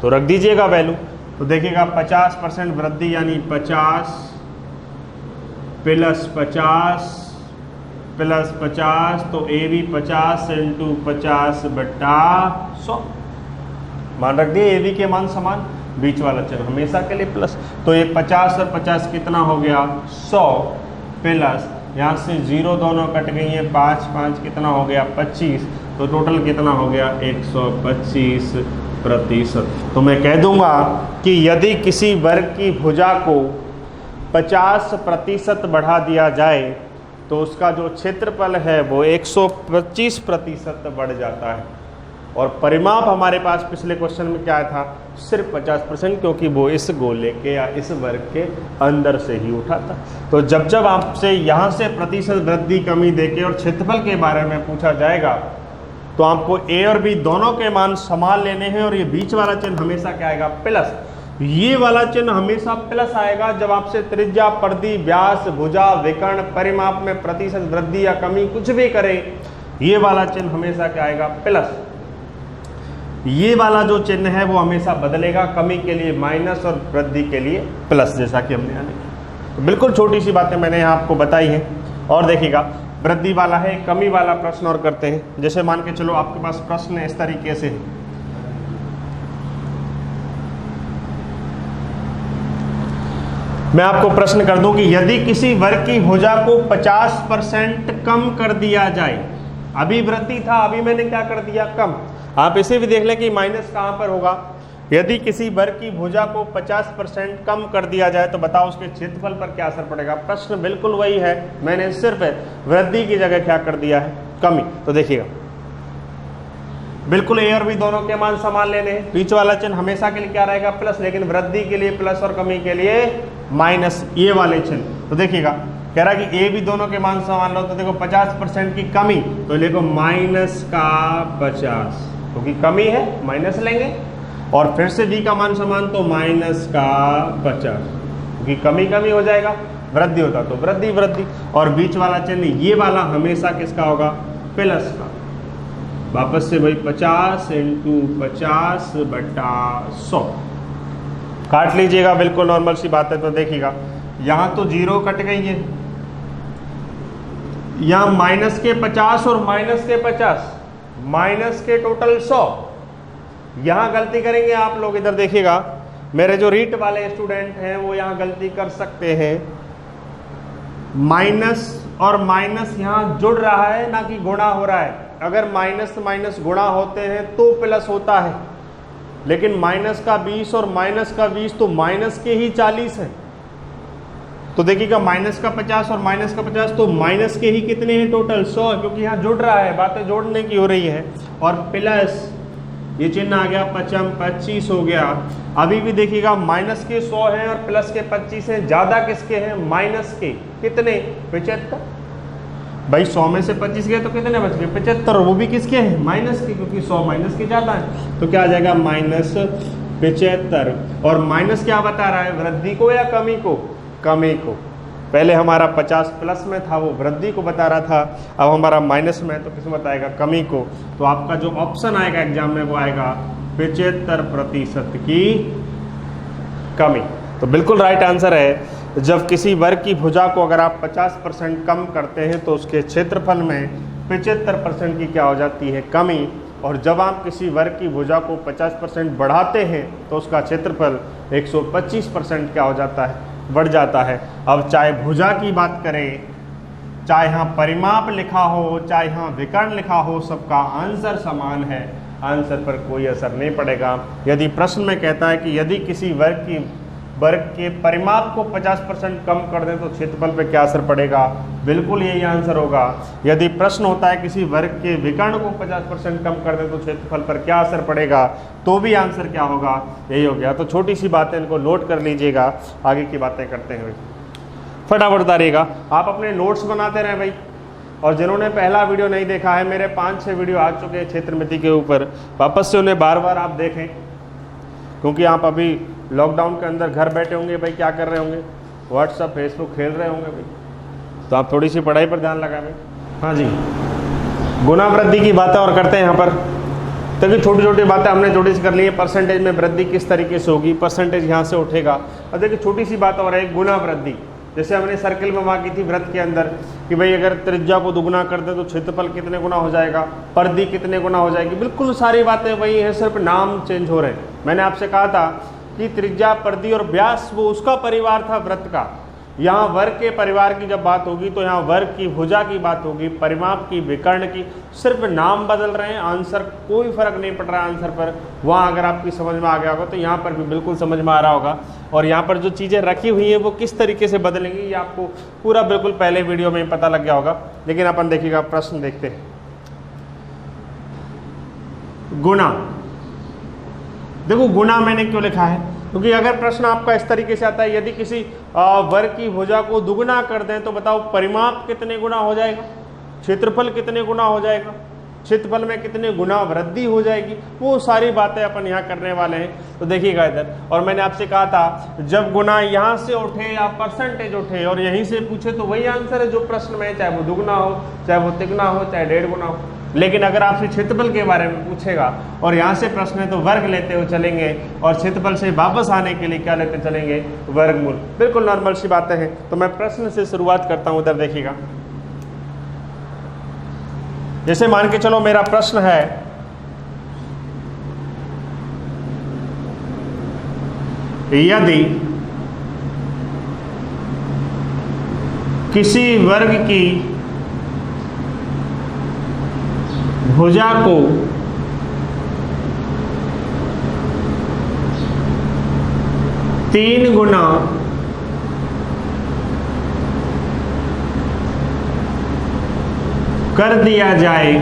तो रख दीजिएगा वैल्यू। तो देखिएगा 50% वृद्धि यानी 50 प्लस 50 प्लस 50, तो ए बी 50 इंटू 50/100। मान रख दिए, ए बी के मान समान, बीच वाला चिन्ह हमेशा के लिए प्लस। तो ये 50 और 50 कितना हो गया, 100 प्लस यहाँ से 0 दोनों कट गई हैं, 5 5 कितना हो गया, 25। तो टोटल कितना हो गया, 125%। तो मैं कह दूंगा कि यदि किसी वर्ग की भुजा को 50% बढ़ा दिया जाए तो उसका जो क्षेत्रफल है वो 125% बढ़ जाता है। और परिमाप हमारे पास पिछले क्वेश्चन में क्या था, सिर्फ 50%, क्योंकि वो इस गोले के या इस वर्ग के अंदर से ही उठा था। तो जब जब आपसे यहाँ से प्रतिशत वृद्धि कमी देके और क्षेत्रफल के बारे में पूछा जाएगा तो आपको ए और बी दोनों के मान समान लेने हैं, और ये बीच वाला चिन्ह हमेशा क्या आएगा, प्लस। ये वाला चिन्ह हमेशा प्लस आएगा जब आपसे त्रिज्या, परिधि, व्यास, भुजा, विकर्ण, परिमाप में प्रतिशत वृद्धि या कमी कुछ भी करे, ये वाला चिन्ह हमेशा क्या आएगा, प्लस। ये वाला जो चिन्ह है वो हमेशा बदलेगा, कमी के लिए माइनस और वृद्धि के लिए प्लस, जैसा कि हमने यहाँ लिखा। तो बिल्कुल छोटी सी बातें मैंने यहाँ आपको बताई हैं। और देखिएगा वृद्धि वाला है, कमी वाला प्रश्न और करते हैं। जैसे मान के चलो आपके पास प्रश्न इस तरीके से है, मैं आपको प्रश्न कर दूं कि यदि किसी वर्ग की भुजा को 50% कम कर दिया जाए, अभी वृद्धि था, अभी मैंने क्या कर दिया, कम। आप इसे भी देख लें कि माइनस कहाँ पर होगा। यदि किसी वर्ग की भुजा को 50% कम कर दिया जाए तो बताओ उसके क्षेत्रफल पर क्या असर पड़ेगा। प्रश्न बिल्कुल वही है, मैंने सिर्फ वृद्धि की जगह क्या कर दिया है, कमी। तो देखिएगा बिल्कुल ए और बी दोनों के मान समान लेने हैं, बीच वाला चिन्ह हमेशा के लिए क्या रहेगा, प्लस, लेकिन वृद्धि के लिए प्लस और कमी के लिए माइनस, ये वाले चिन्ह। तो देखिएगा कह रहा है कि ए बी दोनों के मान समान लो, तो देखो 50% की कमी, तो देखो माइनस का 50, क्योंकि कमी है माइनस लेंगे, और फिर से v का मान समान तो माइनस का 50, क्योंकि कमी कमी हो जाएगा, वृद्धि होता तो वृद्धि वृद्धि, और बीच वाला चिन्ह ये वाला हमेशा किसका होगा, प्लस का। वापस से भाई 50 × 50/100 काट लीजिएगा, बिल्कुल नॉर्मल सी बात है। तो देखिएगा यहाँ तो 0 कट गई है, यहाँ माइनस के 50 और माइनस के 50, माइनस के टोटल 100। यहाँ गलती करेंगे आप लोग, इधर देखिएगा, मेरे जो रीट वाले स्टूडेंट हैं वो यहाँ गलती कर सकते हैं, माइनस और माइनस यहाँ जुड़ रहा है ना कि गुणा हो रहा है। अगर माइनस माइनस गुणा होते हैं तो प्लस होता है, लेकिन माइनस का 20 और माइनस का 20 तो माइनस के ही 40 है। तो देखिएगा माइनस का 50 और माइनस का 50 तो माइनस के ही कितने हैं टोटल, 100, क्योंकि यहाँ जुड़ रहा है, बातें जोड़ने की हो रही है। और प्लस ये चिन्ह आ गया 25 हो गया। अभी भी देखिएगा माइनस के 100 हैं और प्लस के 25 हैं, ज़्यादा किसके हैं, माइनस के। कितने, 75। भाई 100 में से 25 गए तो कितने बच गए, 75, वो भी किसके हैं, माइनस के, क्योंकि 100 माइनस के ज़्यादा है। तो क्या आ जाएगा, -75। और माइनस क्या बता रहा है, वृद्धि को या कमी को, कमी को। पहले हमारा 50 प्लस में था, वो वृद्धि को बता रहा था, अब हमारा माइनस में, तो किस बताएगा, कमी को। तो आपका जो ऑप्शन आएगा एग्जाम में वो आएगा 75% की कमी। तो बिल्कुल राइट आंसर है। जब किसी वर्ग की भुजा को अगर आप 50% कम करते हैं तो उसके क्षेत्रफल में 75% की क्या हो जाती है, कमी। और जब आप किसी वर्ग की भुजा को 50% बढ़ाते हैं तो उसका क्षेत्रफल 125% क्या हो जाता है, बढ़ जाता है। अब चाहे भुजा की बात करें, चाहे यहाँ परिमाप लिखा हो, चाहे यहाँ विकर्ण लिखा हो, सबका आंसर समान है, आंसर पर कोई असर नहीं पड़ेगा। यदि प्रश्न में कहता है कि यदि किसी वर्ग के परिमाप को 50% कम कर दें तो क्षेत्रफल पे क्या असर पड़ेगा, बिल्कुल यही आंसर होगा। यदि प्रश्न होता है किसी वर्ग के विकर्ण को 50% कम कर दें तो क्षेत्रफल पर क्या असर पड़ेगा, तो भी आंसर क्या होगा, यही हो गया। तो छोटी सी बातें इनको नोट कर लीजिएगा, आगे की बातें करते हैं। फटाफट उतारिएगा, आप अपने नोट्स बनाते रहें भाई। और जिन्होंने पहला वीडियो नहीं देखा है, मेरे 5-6 वीडियो आ चुके हैं क्षेत्रमिति के ऊपर, वापस से उन्हें बार बार आप देखें, क्योंकि आप अभी लॉकडाउन के अंदर घर बैठे होंगे भाई, क्या कर रहे होंगे, व्हाट्सअप फेसबुक खेल रहे होंगे भाई, तो आप थोड़ी सी पढ़ाई पर ध्यान लगाएं। हाँ जी, गुना वृद्धि की बातें और करते हैं यहाँ पर। क्योंकि छोटी छोटी बातें हमने थोड़ी सी कर ली है। परसेंटेज में वृद्धि किस तरीके से होगी, परसेंटेज यहाँ से उठेगा। और देखिए छोटी सी बात और है, गुना वृद्धि, जैसे हमने सर्किल में वहाँ की थी वृत्त के अंदर कि भाई अगर त्रिज्या को दुगुना कर दे तो क्षेत्रफल कितने गुना हो जाएगा, परिधि कितने गुना हो जाएगी। बिल्कुल सारी बातें वही है, सिर्फ नाम चेंज हो रहे हैं। मैंने आपसे कहा था कि त्रिज्या, परिधि और व्यास वो उसका परिवार था वृत्त का। यहाँ वर्ग के परिवार की जब बात होगी तो यहाँ वर्ग की भुजा की बात होगी, परिमाप की, विकर्ण की, सिर्फ नाम बदल रहे हैं, आंसर कोई फर्क नहीं पड़ रहा है आंसर पर। वहाँ अगर आपकी समझ में आ गया होगा तो यहाँ पर भी बिल्कुल समझ में आ रहा होगा। और यहाँ पर जो चीज़ें रखी हुई हैं वो किस तरीके से बदलेंगी ये आपको पूरा बिल्कुल पहले वीडियो में पता लग गया होगा। लेकिन अपन देखिएगा, प्रश्न देखते हैं। गुना, देखो गुना मैंने क्यों लिखा है, क्योंकि अगर प्रश्न आपका इस तरीके से आता है, यदि किसी वर्ग की भुजा को दुगुना कर दें तो बताओ परिमाप कितने गुना हो जाएगा, क्षेत्रफल कितने गुना हो जाएगा, क्षेत्रफल में कितने गुना वृद्धि हो जाएगी, वो सारी बातें अपन यहाँ करने वाले हैं। तो देखिएगा इधर, और मैंने आपसे कहा था जब गुना यहाँ से उठे या परसेंटेज उठे और यहीं से पूछे तो वही आंसर है जो प्रश्न में, चाहे वो दुगुना हो, चाहे वो तिगुना हो, चाहे 1.5 गुना हो। लेकिन अगर आपसे क्षेत्रफल के बारे में पूछेगा और यहाँ से प्रश्न है तो वर्ग लेते हुए चलेंगे, और क्षेत्रफल से वापस आने के लिए क्या लेते चलेंगे, वर्गमूल। बिल्कुल नॉर्मल सी बातें हैं। तो मैं प्रश्न से शुरुआत करता हूँ, उधर देखिएगा। जैसे मान के चलो मेरा प्रश्न है, यदि किसी वर्ग की भुजा को तीन गुना कर दिया जाए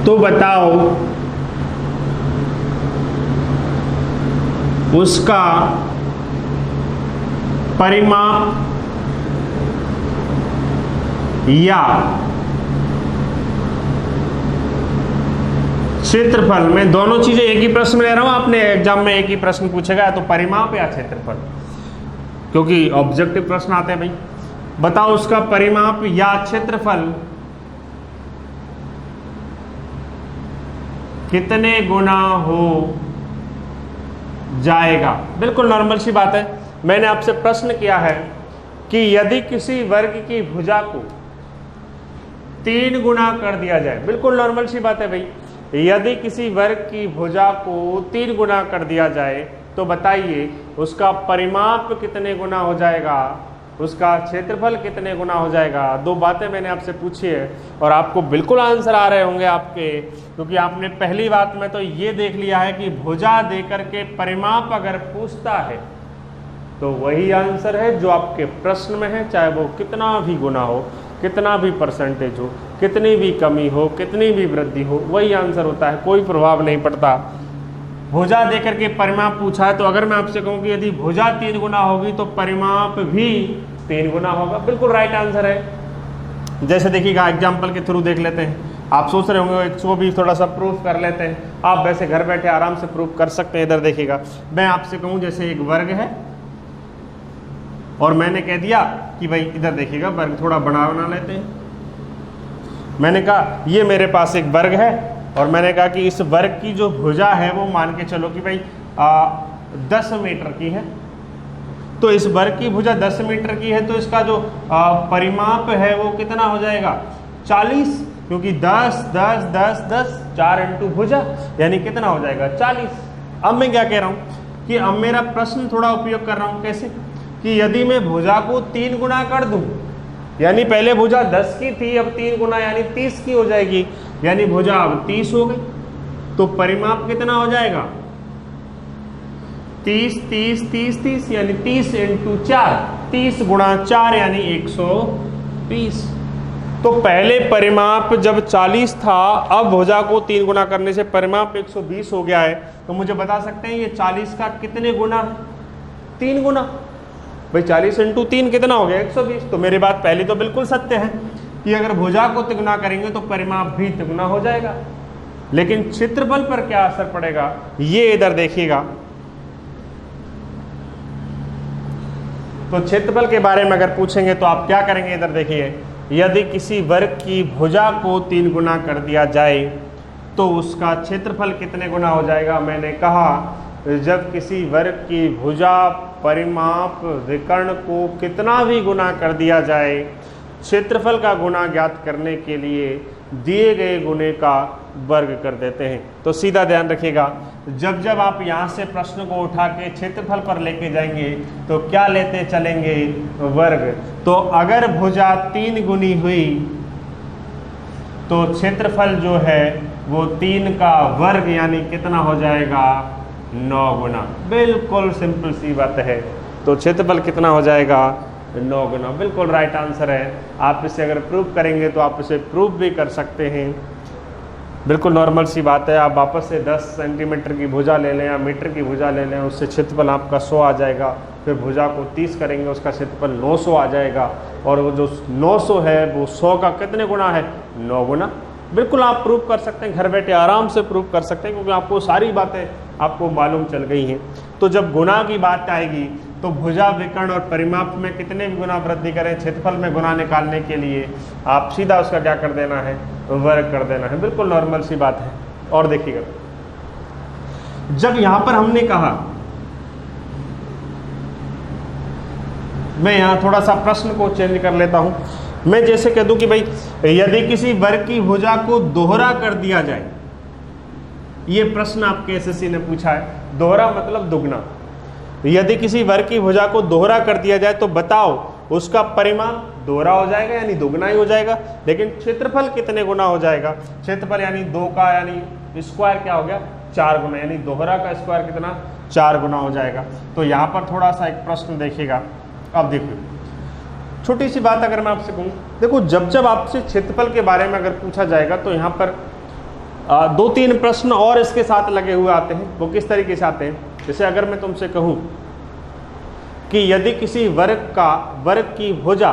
तो बताओ उसका परिमाप या क्षेत्रफल, मैं दोनों चीजें एक ही प्रश्न में ले रहा हूं, आपने एग्जाम में एक ही प्रश्न पूछेगा, तो परिमाप या क्षेत्रफल, क्योंकि ऑब्जेक्टिव प्रश्न आते हैं भाई। बताओ उसका परिमाप या क्षेत्रफल कितने गुना हो जाएगा। बिल्कुल नॉर्मल सी बात है। मैंने आपसे प्रश्न किया है कि यदि किसी वर्ग की भुजा को 3 गुना कर दिया जाए, बिल्कुल नॉर्मल सी बात है भाई, यदि किसी वर्ग की भुजा को 3 गुना कर दिया जाए तो बताइए उसका परिमाप कितने गुना हो जाएगा, उसका क्षेत्रफल कितने गुना हो जाएगा। 2 बातें मैंने आपसे पूछी है और आपको बिल्कुल आंसर आ रहे होंगे आपके, क्योंकि आपने पहली बात में तो ये देख लिया है कि भुजा देकर के परिमाप अगर पूछता है तो वही आंसर है जो आपके प्रश्न में है, चाहे वो कितना भी गुना हो, कितना भी परसेंटेज हो, कितनी भी कमी हो, कितनी भी वृद्धि हो, वही आंसर होता है, कोई प्रभाव नहीं पड़ता। भुजा देकर के परिमाप पूछा है तो अगर मैं आपसे कहूं कि यदि भुजा 3 गुना होगी तो परिमाप भी 3 गुना होगा, बिल्कुल राइट आंसर है। जैसे देखिएगा एग्जाम्पल के थ्रू देख लेते हैं। आप सोच रहे होंगे इसको भी थोड़ा सा प्रूफ कर लेते हैं, आप वैसे घर बैठे आराम से प्रूफ कर सकते हैं। इधर देखिएगा, मैं आपसे कहूं जैसे एक वर्ग है और मैंने कह दिया कि भाई इधर देखिएगा वर्ग थोड़ा बड़ा बना लेते हैं। मैंने कहा ये मेरे पास एक वर्ग है और मैंने कहा कि इस वर्ग की जो भुजा है वो मान के चलो कि भाई 10 मीटर की है। तो इस वर्ग की भुजा 10 मीटर की है तो इसका जो परिमाप है वो कितना हो जाएगा, 40, क्योंकि 10 10 10 10 4 इंटू भुजा यानी कितना हो जाएगा 40। अब मैं क्या कह रहा हूँ कि अब मेरा प्रश्न थोड़ा उपयोग कर रहा हूँ, कैसे कि यदि मैं भुजा को 3 गुना कर दूं, यानी पहले भुजा 10 की थी अब 3 गुना यानी 30 की हो जाएगी, यानी भुजा अब 30 हो गई, तो परिमाप कितना हो जाएगा 30 30 30 30 यानी 30 इंटू 4, 30 गुणा 4 यानी 120। तो पहले परिमाप जब 40 था, अब भुजा को 3 गुना करने से परिमाप 120 हो गया है। तो मुझे बता सकते हैं ये 40 का कितने गुना, 3 गुना। भाई 40 इंटू 3 कितना हो गया 120। तो मेरी बात पहली तो बिल्कुल सत्य है कि अगर भुजा को तिगुना करेंगे तो परिमाप भी तिगुना हो जाएगा, लेकिन क्षेत्रफल पर क्या असर पड़ेगा ये इधर देखिएगा। तो क्षेत्रफल के बारे में अगर पूछेंगे तो आप क्या करेंगे, इधर देखिए, यदि किसी वर्ग की भुजा को 3 गुना कर दिया जाए तो उसका क्षेत्रफल कितने गुना हो जाएगा। मैंने कहा जब किसी वर्ग की भुजा परिमाप विकर्ण को कितना भी गुना कर दिया जाए, क्षेत्रफल का गुना ज्ञात करने के लिए दिए गए गुणे का वर्ग कर देते हैं। तो सीधा ध्यान रखिएगा, जब जब आप यहाँ से प्रश्न को उठा के क्षेत्रफल पर लेके जाएंगे तो क्या लेते चलेंगे, वर्ग। तो अगर भुजा 3 गुनी हुई तो क्षेत्रफल जो है वो 3 का वर्ग यानी कितना हो जाएगा 9 गुना। बिल्कुल सिंपल सी बात है। तो क्षेत्रफल कितना हो जाएगा 9 गुना, बिल्कुल राइट आंसर है। आप इसे अगर प्रूव करेंगे तो आप इसे प्रूव भी कर सकते हैं, बिल्कुल नॉर्मल सी बात है। आप वापस से 10 सेंटीमीटर की भुजा ले लें या मीटर की भुजा ले लें, उससे क्षेत्रफल आपका 100 आ जाएगा। फिर भुजा को 30 करेंगे उसका क्षेत्रफल 900 आ जाएगा, और वो जो 900 है वो 100 का कितने गुना है 9 गुना। बिल्कुल आप प्रूव कर सकते हैं, घर बैठे आराम से प्रूव कर सकते हैं, क्योंकि आपको सारी बातें आपको मालूम चल गई हैं। तो जब गुना की बात आएगी तो भुजा विकर्ण और परिमाप में कितने भी गुना वृद्धि करें, क्षेत्रफल में गुना निकालने के लिए आप सीधा उसका क्या कर देना है, वर्ग कर देना है। बिल्कुल नॉर्मल सी बात है। और देखिएगा, जब यहां पर हमने कहा, मैं यहां थोड़ा सा प्रश्न को चेंज कर लेता हूं। मैं जैसे कह दूं कि भाई यदि किसी वर्ग की भुजा को दोहरा कर दिया जाए, ये प्रश्न आपके एसएससी ने पूछा है, दोहरा मतलब दुगना। यदि किसी वर्ग की भुजा को दोहरा कर दिया जाए तो बताओ उसका परिमाप दोहरा हो जाएगा यानी दोगुना ही हो जाएगा, लेकिन क्षेत्रफल कितने गुना हो जाएगा। क्षेत्रफल यानी 2 का यानी स्क्वायर क्या हो गया 4 गुना, यानी दोहरा का स्क्वायर कितना 4 गुना हो जाएगा। तो यहाँ पर थोड़ा सा एक प्रश्न देखिएगा। अब देखिए, छोटी सी बात अगर मैं आपसे कहूँ, देखो जब जब आपसे क्षेत्रफल के बारे में अगर पूछा जाएगा तो यहाँ पर 2-3 प्रश्न और इसके साथ लगे हुए आते हैं। वो किस तरीके से आते हैं, जैसे अगर मैं तुमसे कहूं कि यदि किसी वर्ग की भुजा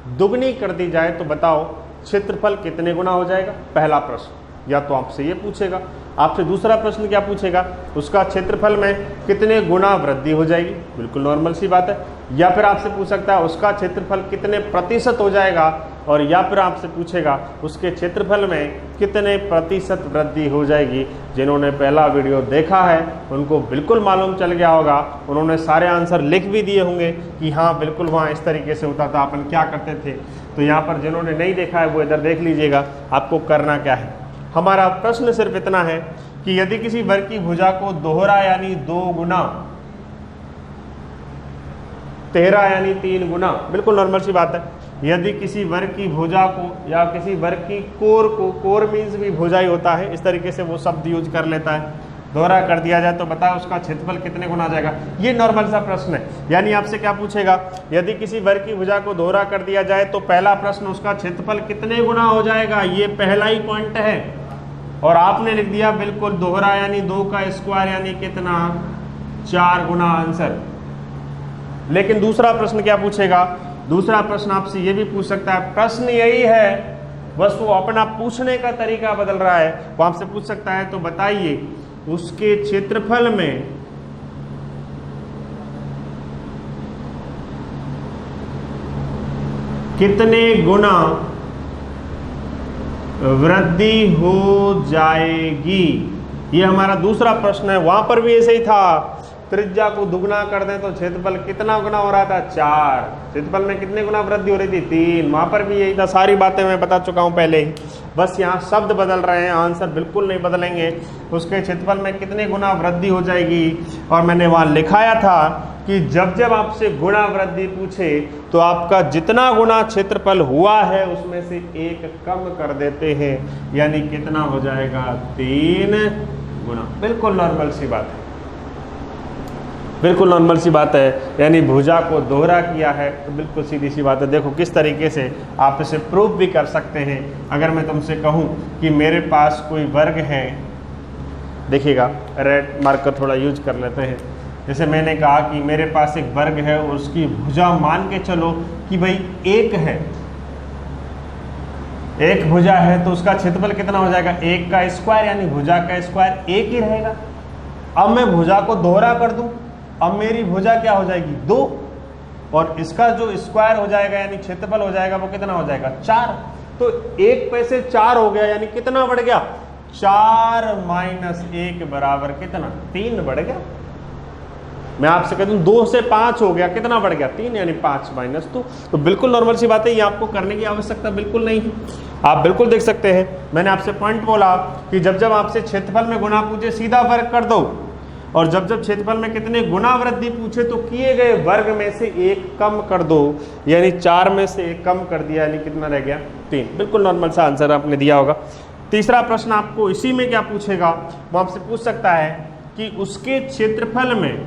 दुगनी कर दी जाए तो बताओ क्षेत्रफल कितने गुना हो जाएगा? पहला प्रश्न। या तो आपसे ये पूछेगा, आपसे दूसरा प्रश्न क्या पूछेगा, उसका क्षेत्रफल में कितने गुना वृद्धि हो जाएगी, बिल्कुल नॉर्मल सी बात है। या फिर आपसे पूछ सकता है उसका क्षेत्रफल कितने प्रतिशत हो जाएगा, और या फिर आपसे पूछेगा उसके क्षेत्रफल में कितने प्रतिशत वृद्धि हो जाएगी। जिन्होंने पहला वीडियो देखा है उनको बिल्कुल मालूम चल गया होगा, उन्होंने सारे आंसर लिख भी दिए होंगे कि हाँ बिल्कुल वहाँ इस तरीके से होता था, अपन क्या करते थे। तो यहाँ पर जिन्होंने नहीं देखा है वो इधर देख लीजिएगा, आपको करना क्या है। हमारा प्रश्न सिर्फ इतना है कि यदि किसी वर्ग की भुजा को दोहरा यानी 2 गुना, 13 यानी 3 गुना, बिल्कुल नॉर्मल सी बात है। यदि किसी वर्ग की भुजा को या किसी वर्ग की कोर को, कोर मीन्स भी भुजा ही होता है, इस तरीके से वो शब्द यूज कर लेता है, दोहरा कर दिया जाए तो बताओ उसका क्षेत्रफल कितने गुना आ जाएगा। ये नॉर्मल सा प्रश्न है। यानी आपसे क्या पूछेगा, यदि किसी वर्ग की भुजा को दोहरा कर दिया जाए तो पहला प्रश्न उसका क्षेत्रफल कितने गुना हो जाएगा, ये पहला ही पॉइंट है। और आपने लिख दिया बिल्कुल दोहरा यानी 2 का स्क्वायर यानी कितना, 4 गुना आंसर। लेकिन दूसरा प्रश्न क्या पूछेगा, दूसरा प्रश्न आपसे ये भी पूछ सकता है, प्रश्न यही है बस वो अपना पूछने का तरीका बदल रहा है। वो आपसे पूछ सकता है तो बताइए उसके क्षेत्रफल में कितने गुना वृद्धि हो जाएगी। ये हमारा दूसरा प्रश्न है। वहां पर भी ऐसे ही था, त्रिज्या को दुगना कर दें तो क्षेत्रफल कितना गुना हो रहा था, 4। क्षेत्रफल में कितने गुना वृद्धि हो रही थी, 3। वहां पर भी यही था। सारी बातें मैं बता चुका हूं पहले ही, बस यहाँ शब्द बदल रहे हैं, आंसर बिल्कुल नहीं बदलेंगे। उसके क्षेत्रफल में कितने गुना वृद्धि हो जाएगी। और मैंने वहाँ लिखाया था कि जब जब आपसे गुणा वृद्धि पूछे तो आपका जितना गुना क्षेत्रफल हुआ है उसमें से 1 कम कर देते हैं, यानी कितना हो जाएगा, 3 गुना। बिल्कुल नॉर्मल सी बात है, बिल्कुल नॉर्मल सी बात है। यानी भुजा को दोहरा किया है तो बिल्कुल सीधी सी बात है। देखो किस तरीके से आप इसे प्रूफ भी कर सकते हैं। अगर मैं तुमसे कहूँ कि मेरे पास कोई वर्ग है, देखिएगा रेड मार्कर थोड़ा यूज कर लेते हैं। जैसे मैंने कहा कि मेरे पास एक वर्ग है, उसकी भुजा मान के चलो कि भाई 1 है, 1 भुजा है, तो उसका क्षेत्रफल कितना हो जाएगा, 1 का स्क्वायर, यानी भुजा का स्क्वायर 1 ही रहेगा। अब मैं भुजा को दोहरा कर दूं, अब मेरी भुजा क्या हो जाएगी, 2, और इसका जो स्क्वायर हो जाएगा यानी क्षेत्रफल हो जाएगा वो कितना हो जाएगा, 4। तो 1 पे से 4 हो गया, यानी कितना बढ़ गया, 4 माइनस 1 बराबर कितना, 3 बढ़ गया। मैं आपसे कह दूं 2 से 5 हो गया, कितना बढ़ गया, 3, यानी 5 माइनस 2। तो बिल्कुल नॉर्मल सी बात है, ये आपको करने की आवश्यकता बिल्कुल नहीं है। आप बिल्कुल देख सकते हैं, मैंने आपसे पॉइंट बोला कि जब जब आपसे क्षेत्रफल में गुना पूछे सीधा वर्ग कर दो, और जब जब क्षेत्रफल में कितने गुना वृद्धि पूछे तो किए गए वर्ग में से 1 कम कर दो, यानी 4 में से 1 कम कर दिया, यानी कितना रह गया, 3। बिल्कुल नॉर्मल सा आंसर आपने दिया होगा। तीसरा प्रश्न आपको इसी में क्या पूछेगा, वो आपसे पूछ सकता है कि उसके क्षेत्रफल में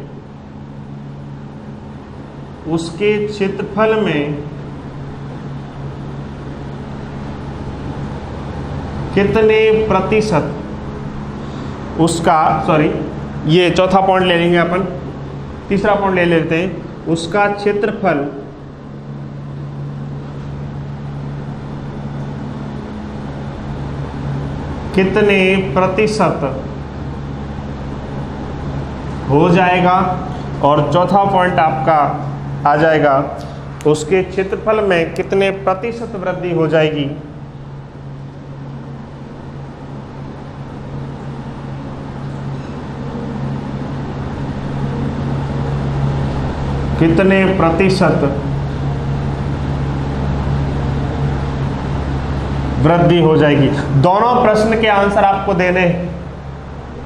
कितने प्रतिशत उसका, सॉरी ये चौथा पॉइंट ले लेंगे अपन, तीसरा पॉइंट ले लेते हैं, उसका क्षेत्रफल कितने प्रतिशत हो जाएगा। और चौथा पॉइंट आपका आ जाएगा उसके क्षेत्रफल में कितने प्रतिशत वृद्धि हो जाएगी। कितने प्रतिशत वृद्धि हो जाएगी। दोनों प्रश्न के आंसर आपको देने हैं,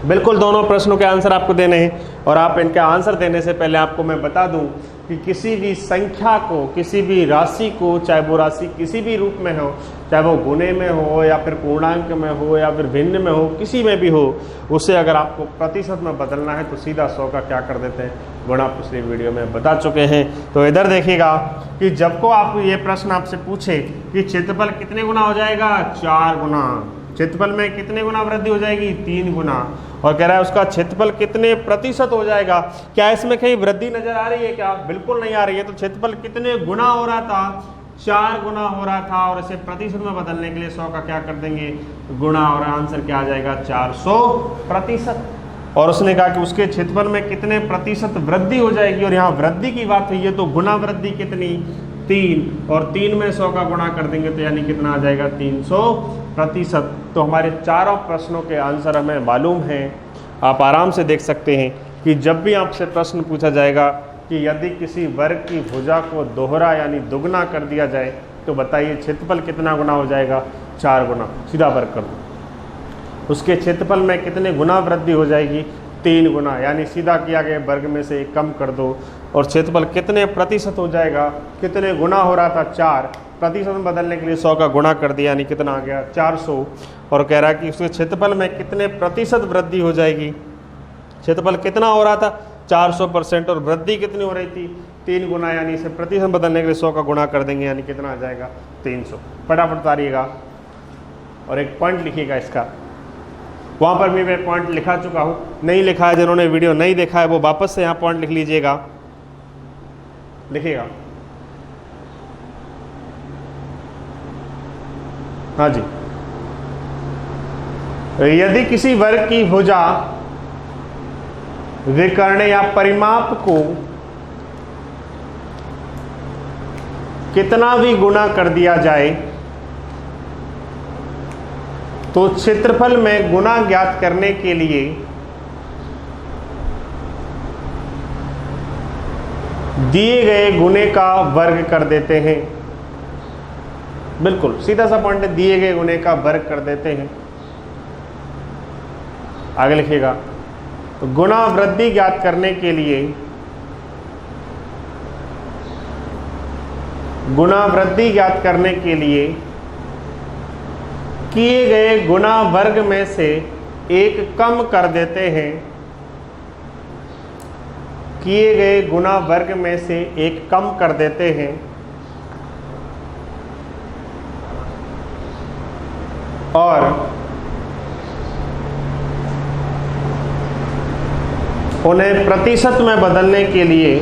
बिल्कुल दोनों प्रश्नों के आंसर आपको देने हैं। और आप इनके आंसर देने से पहले आपको मैं बता दूं कि किसी भी संख्या को, किसी भी राशि को, चाहे वो राशि किसी भी रूप में हो, चाहे वो गुणे में हो या फिर पूर्णांक में हो या फिर भिन्न में हो, किसी में भी हो, उसे अगर आपको प्रतिशत में बदलना है तो सीधा 100 का क्या कर देते हैं, गुणा। पिछली वीडियो में बता चुके हैं। तो इधर देखिएगा कि जब को आप ये प्रश्न आपसे पूछे कि क्षेत्रफल कितने गुना हो जाएगा, 4 गुना। क्षेत्रफल में कितने गुना वृद्धि हो जाएगी, 3 गुना। और कह रहा है उसका क्षेत्रफल कितने प्रतिशत हो जाएगा। क्या इसमें कहीं वृद्धि नजर आ रही है क्या, बिल्कुल नहीं आ रही है। तो क्षेत्रफल कितने गुना हो रहा था, 4 गुना हो रहा था और इसे प्रतिशत में बदलने के लिए 100 का क्या कर देंगे गुणा, और आंसर क्या आ जाएगा 400%। और उसने कहा कि उसके क्षेत्रफल में कितने प्रतिशत वृद्धि हो जाएगी, और यहाँ वृद्धि की बात हुई है तो गुना वृद्धि कितनी 3, और 3 में 100 का गुणा कर देंगे तो यानी कितना आ जाएगा 300%। तो हमारे चारों प्रश्नों के आंसर हमें मालूम हैं। आप आराम से देख सकते हैं कि जब भी आपसे प्रश्न पूछा जाएगा कि यदि किसी वर्ग की भुजा को दोहरा यानी दुगना कर दिया जाए तो बताइए क्षेत्रफल कितना गुना हो जाएगा 4 गुना, सीधा वर्ग कर दो। उसके क्षेत्रफल में कितने गुना वृद्धि हो जाएगी 3 गुना, यानी सीधा किया गया वर्ग में से 1 कम कर दो। और क्षेत्रफल कितने प्रतिशत हो जाएगा, कितने गुना हो रहा था 4, प्रतिशत में बदलने के लिए 100 का गुणा कर दिया यानी कितना आ गया 400। और कह रहा है कि उसके क्षेत्रफल में कितने प्रतिशत वृद्धि हो जाएगी, क्षेत्रफल कितना हो रहा था 400% और वृद्धि कितनी हो रही थी 3 गुना, यानी इसे प्रतिशत बदलने के लिए 100 का गुणा कर देंगे यानी कितना आ जाएगा 300। फटाफट उतारिएगा और एक पॉइंट लिखिएगा इसका। वहाँ पर भी मैं पॉइंट लिखा चुका हूँ, नहीं लिखा है जिन्होंने वीडियो नहीं देखा है वो वापस से यहाँ पॉइंट लिख लीजिएगा, लिखिएगा। हाँ जी, यदि किसी वर्ग की भुजा विकर्ण या परिमाप को कितना भी गुना कर दिया जाए तो क्षेत्रफल में गुना ज्ञात करने के लिए दिए गए गुणे का वर्ग कर देते हैं। बिल्कुल सीधा सा पॉइंट है, दिए गए गुणे का वर्ग कर देते हैं। आगे लिखिएगा, तो गुणा वृद्धि ज्ञात करने के लिए किए गए गुणा वर्ग में से 1 कम कर देते हैं, किए गए गुणा वर्ग में से 1 कम कर देते हैं और उन्हें प्रतिशत में बदलने के लिए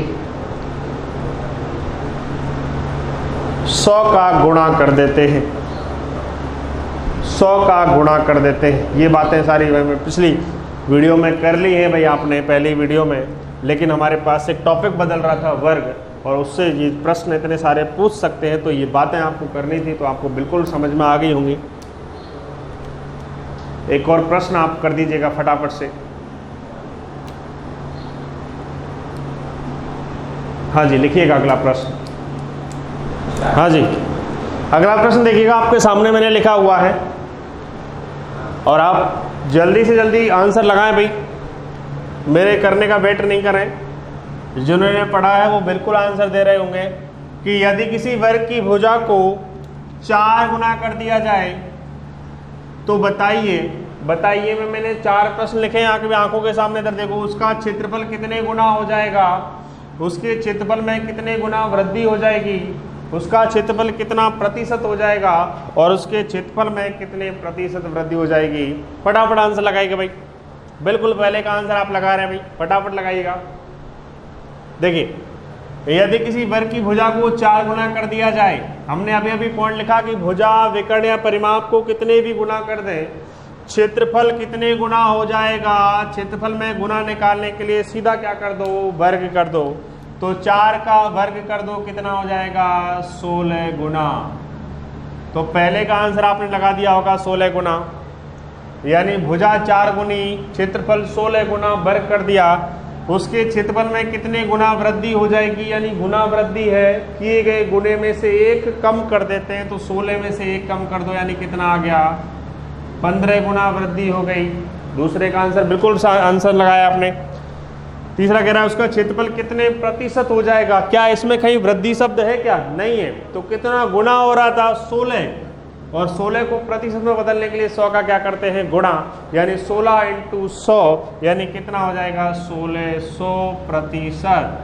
100 का गुणा कर देते हैं, 100 का गुणा कर देते हैं। ये बातें सारी मैं पिछली वीडियो में कर ली है भाई आपने, पहली वीडियो में, लेकिन हमारे पास एक टॉपिक बदल रहा था वर्ग, और उससे ये प्रश्न इतने सारे पूछ सकते हैं, तो ये बातें आपको करनी थी, तो आपको बिल्कुल समझ में आ गई होंगी। एक और प्रश्न आप कर दीजिएगा फटाफट से। हाँ जी, लिखिएगा अगला प्रश्न। हाँ जी, अगला प्रश्न देखिएगा, आपके सामने मैंने लिखा हुआ है और आप जल्दी से जल्दी आंसर लगाएं भाई, मेरे करने का वेट नहीं करें। जिन्होंने पढ़ा है वो बिल्कुल आंसर दे रहे होंगे कि यदि किसी वर्ग की भुजा को 4 गुना कर दिया जाए तो बताइए मैंने 4 प्रश्न लिखे हैं आंखों के सामने, इधर देखो, उसका क्षेत्रफल कितने गुना हो जाएगा, उसके क्षेत्रफल में कितने गुना वृद्धि हो जाएगी, उसका क्षेत्रफल कितना प्रतिशत हो जाएगा और उसके क्षेत्रफल में कितने प्रतिशत वृद्धि हो जाएगी। फटाफट आंसर लगाइएगा भाई, बिल्कुल पहले का आंसर आप लगा रहे हैं भाई, फटाफट लगाइएगा। देखिए, यदि किसी वर्ग की भुजा को 4 गुना कर दिया जाए, हमने अभी पॉइंट लिखा कि भुजा विकर्ण या परिमाप को कितने भी गुना कर दें, क्षेत्रफल कितने गुना हो जाएगा। क्षेत्रफल में गुना निकालने के लिए सीधा क्या कर दो, वर्ग कर दो। तो 4 का वर्ग कर दो, कितना हो जाएगा 16 गुना। तो पहले का आंसर आपने लगा दिया होगा 16 गुना, यानी भुजा 4 गुनी, क्षेत्रफल 16 गुना, वर्ग कर दिया, उसके क्षेत्रफल में कितने गुना वृद्धि हो जाएगी, यानी गुना वृद्धि है, किए गए गुणे में से 1 कम कर देते हैं, तो 16 में से 1 कम कर दो, यानी कितना आ गया 15 गुना वृद्धि हो गई। दूसरे का आंसर बिल्कुल आंसर लगाया आपने। तीसरा कह रहा है उसका क्षेत्रफल कितने प्रतिशत हो जाएगा, क्या इसमें कहीं वृद्धि शब्द है क्या, नहीं है, तो कितना गुना हो रहा था 16, और 16 को प्रतिशत में बदलने के लिए 100 का क्या करते हैं गुणा, यानी 16 × 100 यानी कितना हो जाएगा 1600%।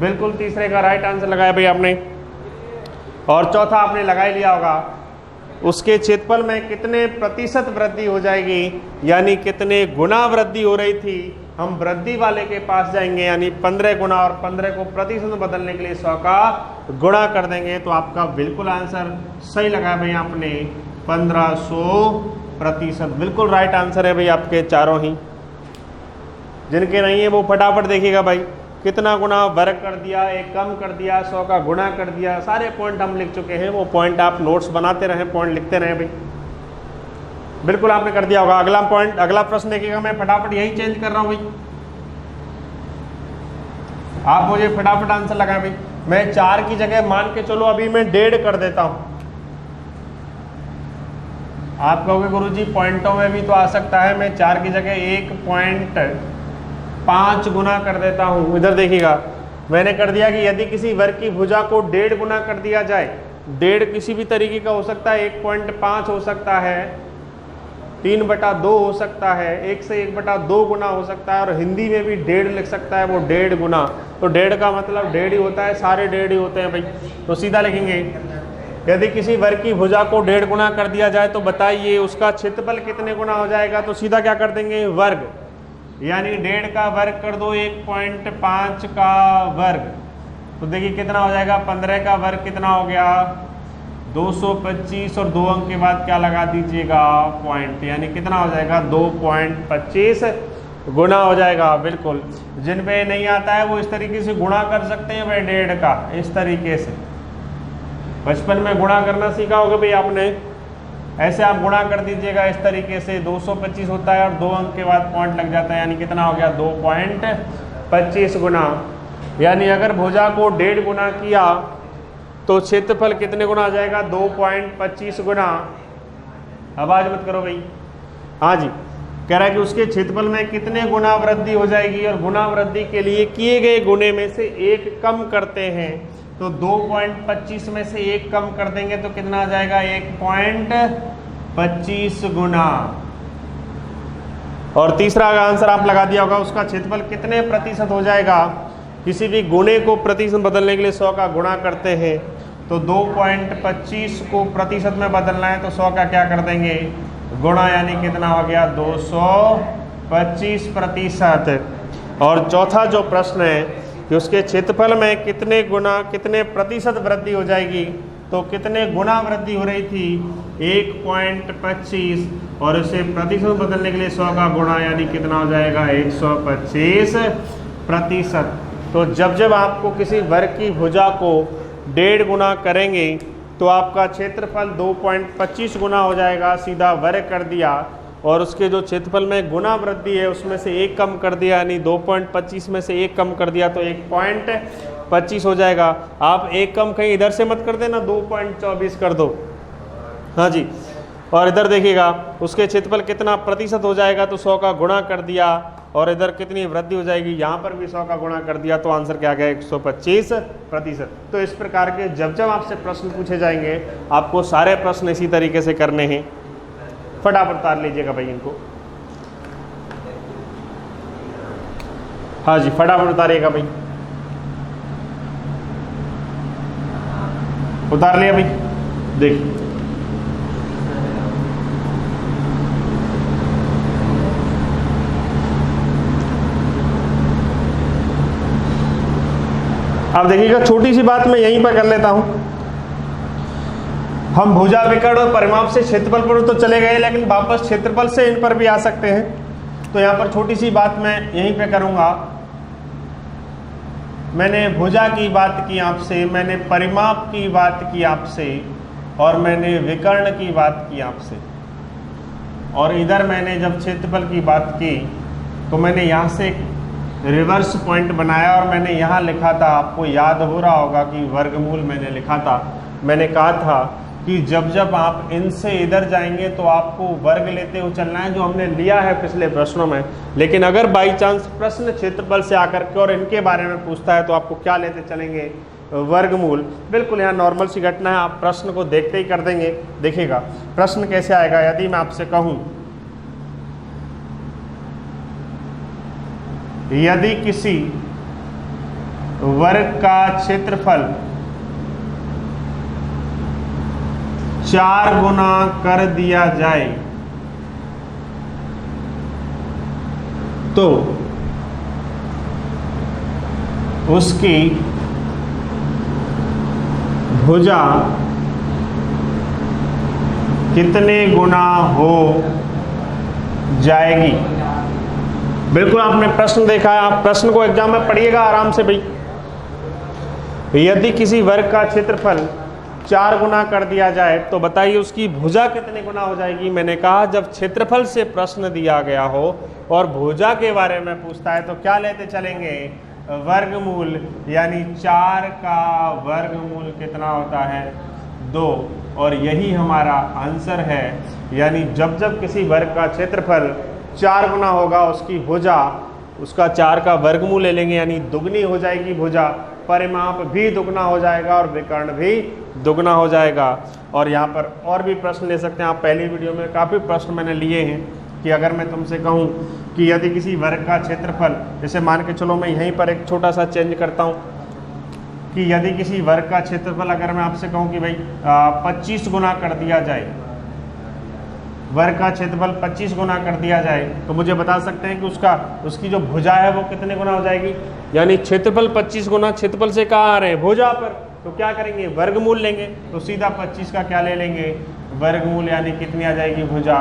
बिल्कुल तीसरे का राइट आंसर लगाया भाई आपने। और चौथा आपने लगा ही लिया होगा उसके क्षेत्रफल में कितने प्रतिशत वृद्धि हो जाएगी, यानी कितने गुना वृद्धि हो रही थी। हम वृद्धि वाले के पास जाएंगे, यानी 15 गुना, और 15 को प्रतिशत में बदलने के लिए 100 का गुणा कर देंगे। तो आपका बिल्कुल आंसर सही लगा भाई आपने, 1500%। बिल्कुल राइट आंसर है भाई आपके चारों ही। जिनके नहीं है वो फटाफट देखिएगा भाई, कितना गुना वर्ग कर दिया, एक कम कर दिया, 100 का गुणा कर दिया, सारे पॉइंट हम लिख चुके हैं। वो पॉइंट आप नोट्स बनाते रहें, पॉइंट लिखते रहें भाई। बिल्कुल आपने कर दिया होगा। अगला पॉइंट, अगला प्रश्न देखिएगा, मैं फटाफट यही चेंज कर रहा हूं भाई, आप मुझे फटाफट आंसर लगाएं भाई। मैं 4 की जगह मान के चलो अभी मैं 1.5 कर देता हूं। आप कहोगे गुरुजी पॉइंटों में भी तो आ सकता है, मैं 4 की जगह 1.5 गुना कर देता हूं। इधर देखिएगा, मैंने कर दिया कि यदि किसी वर्ग की भुजा को 1.5 गुना कर दिया जाए, 1.5 किसी भी तरीके का हो सकता है, 1.5 हो सकता है, 3/2 हो सकता है, 1 से 1/2 गुना हो सकता है, और हिंदी में भी 1.5 लिख सकता है, वो 1.5 गुना। तो 1.5 का मतलब 1.5 ही होता है, सारे 1.5 ही होते हैं भाई। तो सीधा लिखेंगे, यदि किसी वर्ग की भुजा को 1.5 गुना कर दिया जाए तो बताइए उसका क्षेत्रफल कितने गुना हो जाएगा। तो सीधा क्या कर देंगे, वर्ग, यानी 1.5 का वर्ग कर दो 1.5 का वर्ग, तो देखिए कितना हो जाएगा, 15 का वर्ग कितना हो गया, 225, और 2 अंक के बाद क्या लगा दीजिएगा, पॉइंट, यानी कितना हो जाएगा, 2.25 गुना हो जाएगा। बिल्कुल, जिन पे नहीं आता है वो इस तरीके से गुणा कर सकते हैं भाई 1.5 का, इस तरीके से। बचपन में गुणा करना सीखा होगा भाई आपने, ऐसे आप गुणा कर दीजिएगा इस तरीके से। 225 होता है और 2 अंक के बाद पॉइंट लग जाता है, यानी कितना हो गया, 2.25 गुना। यानी अगर भुजा को 1.5 गुना किया तो क्षेत्रफल कितने गुना आ जाएगा, 2.25 गुना। आवाज मत करो भाई। हाँ जी, कह रहा है कि उसके क्षेत्रफल में कितने गुना वृद्धि हो जाएगी, और गुना वृद्धि के लिए किए गए गुने में से 1 कम करते हैं। तो 2.25 में से 1 कम कर देंगे तो कितना आ जाएगा, 1.25 गुना। और तीसरा आंसर आप लगा दिया होगा, उसका क्षेत्रफल कितने प्रतिशत हो जाएगा। किसी भी गुणे को प्रतिशत बदलने के लिए 100 का गुणा करते हैं, तो 2.25 को प्रतिशत में बदलना है तो 100 का क्या कर देंगे, गुणा, यानी कितना हो गया, 225%। और चौथा जो प्रश्न है कि उसके क्षेत्रफल में कितने गुना, कितने प्रतिशत वृद्धि हो जाएगी। तो कितने गुना वृद्धि हो रही थी, 1.25, और इसे प्रतिशत बदलने के लिए 100 का गुणा, यानी कितना हो जाएगा, 125%। तो जब जब आपको किसी वर्ग की भुजा को 1.5 गुना करेंगे तो आपका क्षेत्रफल 2.25 गुना हो जाएगा। सीधा वर्ग कर दिया, और उसके जो क्षेत्रफल में गुना वृद्धि है उसमें से 1 कम कर दिया, यानी 2.25 में से 1 कम कर दिया तो 1.25 हो जाएगा। आप 1 कम कहीं इधर से मत कर देना, 2.24 कर दो। हाँ जी, और इधर देखिएगा उसके क्षेत्रफल कितना प्रतिशत हो जाएगा, तो 100 का गुणा कर दिया, और इधर कितनी वृद्धि हो जाएगी, यहाँ पर भी 100 का गुणा कर दिया, तो आंसर क्या गया, 125%। तो इस प्रकार के जब जब आपसे प्रश्न पूछे जाएंगे आपको सारे प्रश्न इसी तरीके से करने हैं। फटाफट उतार लीजिएगा भाई इनको। हाँ जी, फटाफट उतारिएगा भाई। उतार लिया भाई, देखिए अब देखिएगा, छोटी सी बात मैं यहीं पर कर लेता हूं। हम भुजा, विकर्ण और परिमाप से क्षेत्रफल पर तो चले गए, लेकिन वापस क्षेत्रफल से इन पर भी आ सकते हैं। तो यहाँ पर छोटी सी बात मैं यहीं पे करूँगा। मैंने भुजा की बात की आपसे, मैंने परिमाप की बात की आपसे, और मैंने विकर्ण की बात की आपसे, और इधर मैंने जब क्षेत्रफल की बात की तो मैंने यहाँ से एक रिवर्स पॉइंट बनाया और मैंने यहाँ लिखा था, आपको याद हो रहा होगा कि वर्गमूल मैंने लिखा था। मैंने कहा था कि जब जब आप इनसे इधर जाएंगे तो आपको वर्ग लेते हुए चलना है, जो हमने लिया है पिछले प्रश्नों में। लेकिन अगर बाई चांस प्रश्न क्षेत्रफल से आकर के और इनके बारे में पूछता है तो आपको क्या लेते चलेंगे, वर्गमूल। बिल्कुल यहाँ नॉर्मल सी घटना है, आप प्रश्न को देखते ही कर देंगे। देखिएगा प्रश्न कैसे आएगा। यदि मैं आपसे कहूँ, यदि किसी वर्ग का क्षेत्रफल 4 गुना कर दिया जाए तो उसकी भुजा कितने गुना हो जाएगी। बिल्कुल आपने प्रश्न देखा है, आप प्रश्न को एग्जाम में पढ़िएगा आराम से भाई। यदि किसी वर्ग का क्षेत्रफल 4 गुना कर दिया जाए तो बताइए उसकी भुजा कितने गुना हो जाएगी। मैंने कहा जब क्षेत्रफल से प्रश्न दिया गया हो और भुजा के बारे में पूछता है तो क्या लेते चलेंगे, वर्गमूल, यानी 4 का वर्गमूल कितना होता है, 2। और यही हमारा आंसर है। यानी जब जब किसी वर्ग का क्षेत्रफल 4 गुना होगा उसकी भुजा उसका 4 का वर्गमूल ले लेंगे, यानी दुगनी हो जाएगी भुजा, परिमाप भी दुगना हो जाएगा और विकर्ण भी दुगना हो जाएगा। और यहाँ पर और भी प्रश्न ले सकते हैं आप। पहली वीडियो में काफ़ी प्रश्न मैंने लिए हैं कि अगर मैं तुमसे कहूँ कि यदि किसी वर्ग का क्षेत्रफल, जैसे मान के चलो मैं यहीं पर एक छोटा सा चेंज करता हूँ कि यदि किसी वर्ग का क्षेत्रफल अगर मैं आपसे कहूँ कि भाई 25 गुना कर दिया जाए, वर्ग का क्षेत्रफल 25 गुना कर दिया जाए तो मुझे बता सकते हैं कि उसकी जो भुजा है वो कितने गुना हो जाएगी। यानी क्षेत्रफल 25 गुना, क्षेत्रफल से कहाँ आ रहे हैं, भुजा पर, तो क्या करेंगे, वर्गमूल लेंगे। तो सीधा 25 का क्या ले लेंगे, वर्गमूल, यानी कितनी आ जाएगी भुजा,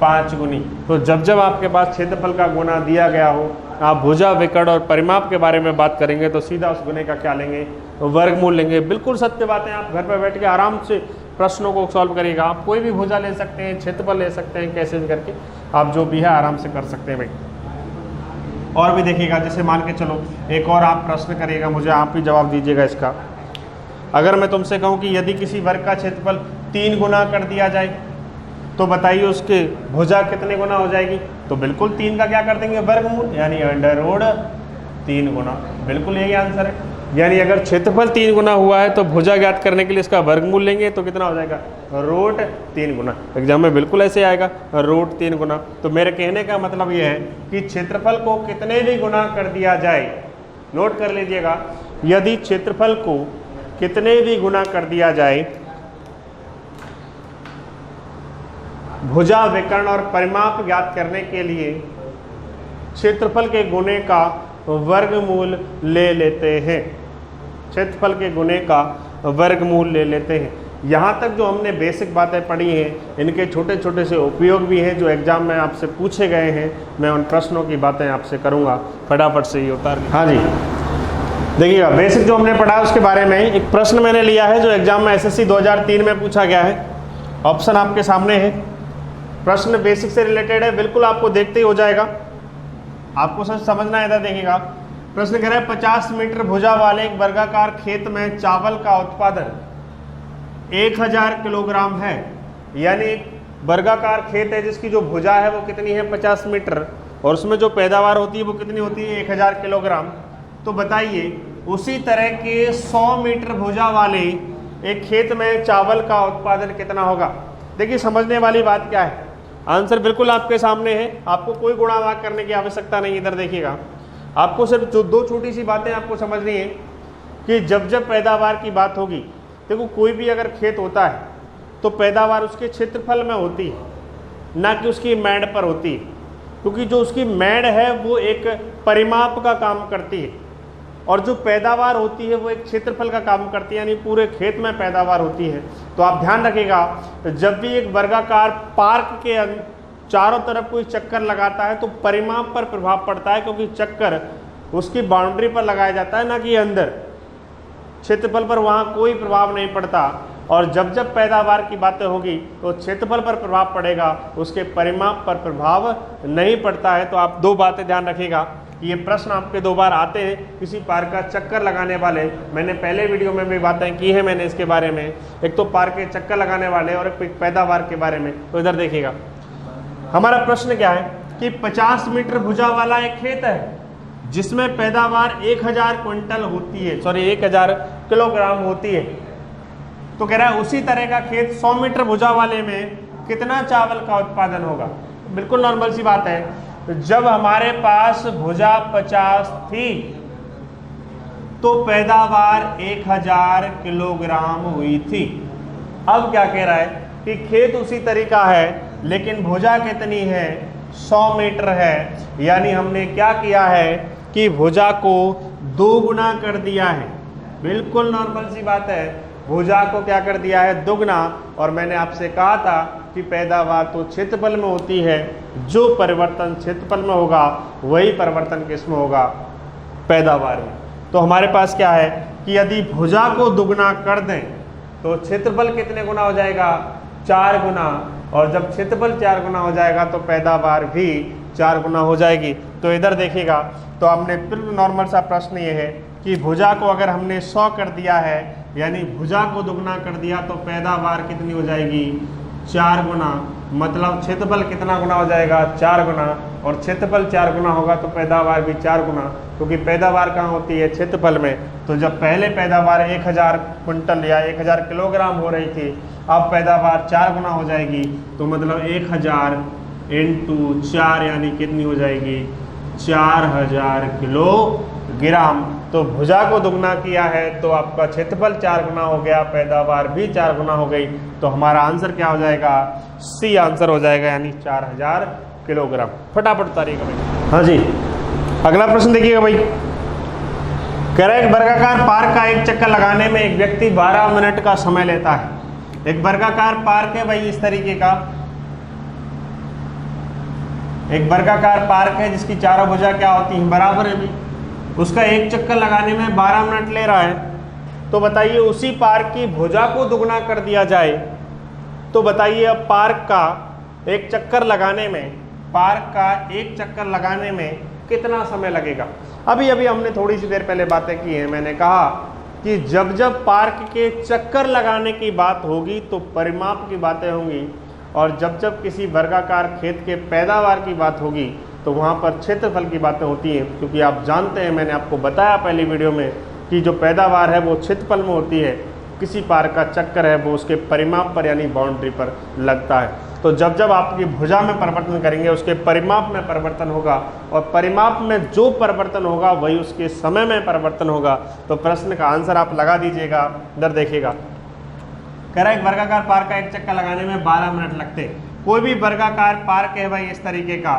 5 गुनी। तो जब जब आपके पास क्षेत्रफल का गुना दिया गया हो, आप भुजा, विकर्ण और परिमाप के बारे में बात करेंगे तो सीधा उस गुने का क्या लेंगे, तो वर्गमूल लेंगे। बिल्कुल सत्य बात है। आप घर पर बैठ के आराम से प्रश्नों को सॉल्व करिएगा। आप कोई भी भुजा ले सकते हैं, क्षेत्रफल ले सकते हैं, कैसे भी करके आप जो भी है आराम से कर सकते हैं भाई। और भी देखिएगा, जैसे मान के चलो एक और आप प्रश्न करिएगा, मुझे आप ही जवाब दीजिएगा इसका। अगर मैं तुमसे कहूँ कि यदि किसी वर्ग का क्षेत्रफल 3 गुना कर दिया जाए तो बताइए उसके भुजा कितने गुना हो जाएगी। तो बिल्कुल 3 का क्या कर देंगे, वर्गमूल, यानी अंडर रूट 3 गुना। बिल्कुल यही आंसर है। यानी अगर क्षेत्रफल 3 गुना हुआ है तो भुजा ज्ञात करने के लिए इसका वर्गमूल लेंगे तो कितना हो जाएगा, रूट 3 गुना। एग्जाम में बिल्कुल ऐसे आएगा, रूट 3 गुना। तो मेरे कहने का मतलब यह है कि क्षेत्रफल को कितने भी गुना कर दिया जाए, नोट कर लीजिएगा, यदि क्षेत्रफल को कितने भी गुना कर दिया जाए, भुजा, विकर्ण और परिमाप ज्ञात करने के लिए क्षेत्रफल के गुणे का वर्गमूल ले लेते हैं। क्षेत्रफल के गुणे का वर्गमूल ले लेते हैं। यहाँ तक जो हमने बेसिक बातें पढ़ी हैं, इनके छोटे छोटे से उपयोग भी हैं जो एग्जाम में आपसे पूछे गए हैं। मैं उन प्रश्नों की बातें आपसे करूँगा, फटाफट से ये उतार। हाँ जी, देखिएगा बेसिक जो हमने पढ़ा उसके बारे में एक प्रश्न मैंने लिया है जो एग्जाम में SSC 2003 में पूछा गया है। ऑप्शन आपके सामने है। प्रश्न बेसिक से रिलेटेड है, बिल्कुल आपको देखते ही हो जाएगा, आपको सब समझना है। इधर देखिएगा, प्रश्न कह रहा है 50 मीटर भुजा वाले एक वर्गाकार खेत में चावल का उत्पादन 1000 किलोग्राम है। यानी एक वर्गाकार खेत है जिसकी जो भुजा है वो कितनी है, 50 मीटर, और उसमें जो पैदावार होती है वो कितनी होती है, 1000 किलोग्राम। तो बताइए उसी तरह के 100 मीटर भुजा वाले एक खेत में चावल का उत्पादन कितना होगा। देखिए समझने वाली बात क्या है, आंसर बिल्कुल आपके सामने है, आपको कोई गुणा भाग करने की आवश्यकता नहीं। इधर देखिएगा, आपको सिर्फ जो 2 छोटी सी बातें आपको समझनी है कि जब जब पैदावार की बात होगी, देखो कोई भी अगर खेत होता है तो पैदावार उसके क्षेत्रफल में होती है, ना कि उसकी मैड पर होती है, क्योंकि जो उसकी मैड है वो एक परिमाप का काम करती है और जो पैदावार होती है वो एक क्षेत्रफल का काम करती है, यानी पूरे खेत में पैदावार होती है। तो आप ध्यान रखिएगा, जब भी एक वर्गाकार पार्क के चारों तरफ कोई चक्कर लगाता है तो परिमाप पर प्रभाव पड़ता है, क्योंकि चक्कर उसकी बाउंड्री पर लगाया जाता है, ना कि अंदर क्षेत्रफल पर वहाँ कोई प्रभाव नहीं पड़ता। और जब जब पैदावार की बातें होगी तो क्षेत्रफल पर प्रभाव पड़ेगा, उसके परिमाप पर प्रभाव नहीं पड़ता है। तो आप 2 बातें ध्यान रखिएगा, ये प्रश्न आपके 2 बार आते हैं किसी पार्क का चक्कर लगाने वाले। मैंने पहले वीडियो में भी बातें की है मैंने इसके बारे में, एक तो पार्क के चक्कर लगाने वाले और एक पैदावार के बारे में। तो इधर देखिएगा, हमारा प्रश्न क्या है कि 50 मीटर भुजा वाला एक खेत है जिसमें पैदावार 1000 क्विंटल होती है, 1000 किलोग्राम होती है। तो कह रहा है उसी तरह का खेत 100 मीटर भुजा वाले में कितना चावल का उत्पादन होगा। बिल्कुल नॉर्मल सी बात है, जब हमारे पास भुजा 50 थी तो पैदावार 1000 किलोग्राम हुई थी। अब क्या कह रहा है कि खेत उसी तरीका है लेकिन भुजा कितनी है, 100 मीटर है। यानी हमने क्या किया है कि भुजा को 2 गुना कर दिया है। बिल्कुल नॉर्मल सी बात है, भुजा को क्या कर दिया है, दुगना। और मैंने आपसे कहा था कि पैदावार तो क्षेत्रफल में होती है, जो परिवर्तन क्षेत्रफल में होगा वही परिवर्तन किसमें होगा, पैदावार में। तो हमारे पास क्या है कि यदि भुजा को दुगना कर दें तो क्षेत्रफल कितने गुना हो जाएगा, 4 गुना। और जब क्षेत्रफल 4 गुना हो जाएगा तो पैदावार भी 4 गुना हो जाएगी। तो इधर देखिएगा, तो हमने बिल्कुल नॉर्मल सा प्रश्न ये है कि भुजा को अगर हमने 100 कर दिया है, यानी भुजा को दुगना कर दिया तो पैदावार कितनी हो जाएगी, 4 गुना। मतलब क्षेत्रफल कितना गुना हो जाएगा, 4 गुना। और क्षेत्रफल 4 गुना होगा तो पैदावार भी 4 गुना, क्योंकि पैदावार कहाँ होती है, क्षेत्रफल में। तो जब पहले पैदावार 1000 कुंटल या 1000 किलोग्राम हो रही थी, अब पैदावार 4 गुना हो जाएगी। तो मतलब 1000 × 4 यानी कितनी हो जाएगी, 4000 किलोग्राम। तो भुजा को दुगना किया है तो आपका क्षेत्रफल 4 गुना हो गया, पैदावार भी 4 गुना हो गई। तो हमारा आंसर क्या हो जाएगा, सी आंसर हो जाएगा, यानी 4000 किलोग्राम। फटाफट उतारिएगा भाई। हाँ जी, अगला प्रश्न देखिएगा भाई। कह रहा है एक वर्गाकार पार्क का एक चक्कर लगाने में एक व्यक्ति 12 मिनट का समय लेता है। एक वर्गाकार पार्क है भाई इस तरीके का, एक वर्गाकार पार्क है जिसकी चारों भुजा क्या होती हैं, बराबर है भाई। उसका एक चक्कर लगाने में 12 मिनट ले रहा है। तो बताइए उसी पार्क की भुजा को दुगना कर दिया जाए तो बताइए अब पार्क का एक चक्कर लगाने में, पार्क का एक चक्कर लगाने में कितना समय लगेगा। अभी हमने थोड़ी सी देर पहले बातें की हैं। मैंने कहा कि जब जब पार्क के चक्कर लगाने की बात होगी तो परिमाप की बातें होंगी, और जब जब किसी वर्गाकार खेत के पैदावार की बात होगी तो वहाँ पर क्षेत्रफल की बातें होती हैं। क्योंकि आप जानते हैं, मैंने आपको बताया पहली वीडियो में कि जो पैदावार है वो क्षेत्रफल में होती है, किसी पार्क का चक्कर है वो उसके परिमाप पर यानी बाउंड्री पर लगता है। तो जब जब आपकी भुजा में परिवर्तन करेंगे उसके परिमाप में परिवर्तन होगा, और परिमाप में जो परिवर्तन होगा वही उसके समय में परिवर्तन होगा। तो प्रश्न का आंसर आप लगा दीजिएगा। इधर देखिएगा, कह रहा है एक वर्गाकार पार्क का एक चक्कर लगाने में 12 मिनट लगते। कोई भी वर्गाकार पार्क है भाई इस तरीके का,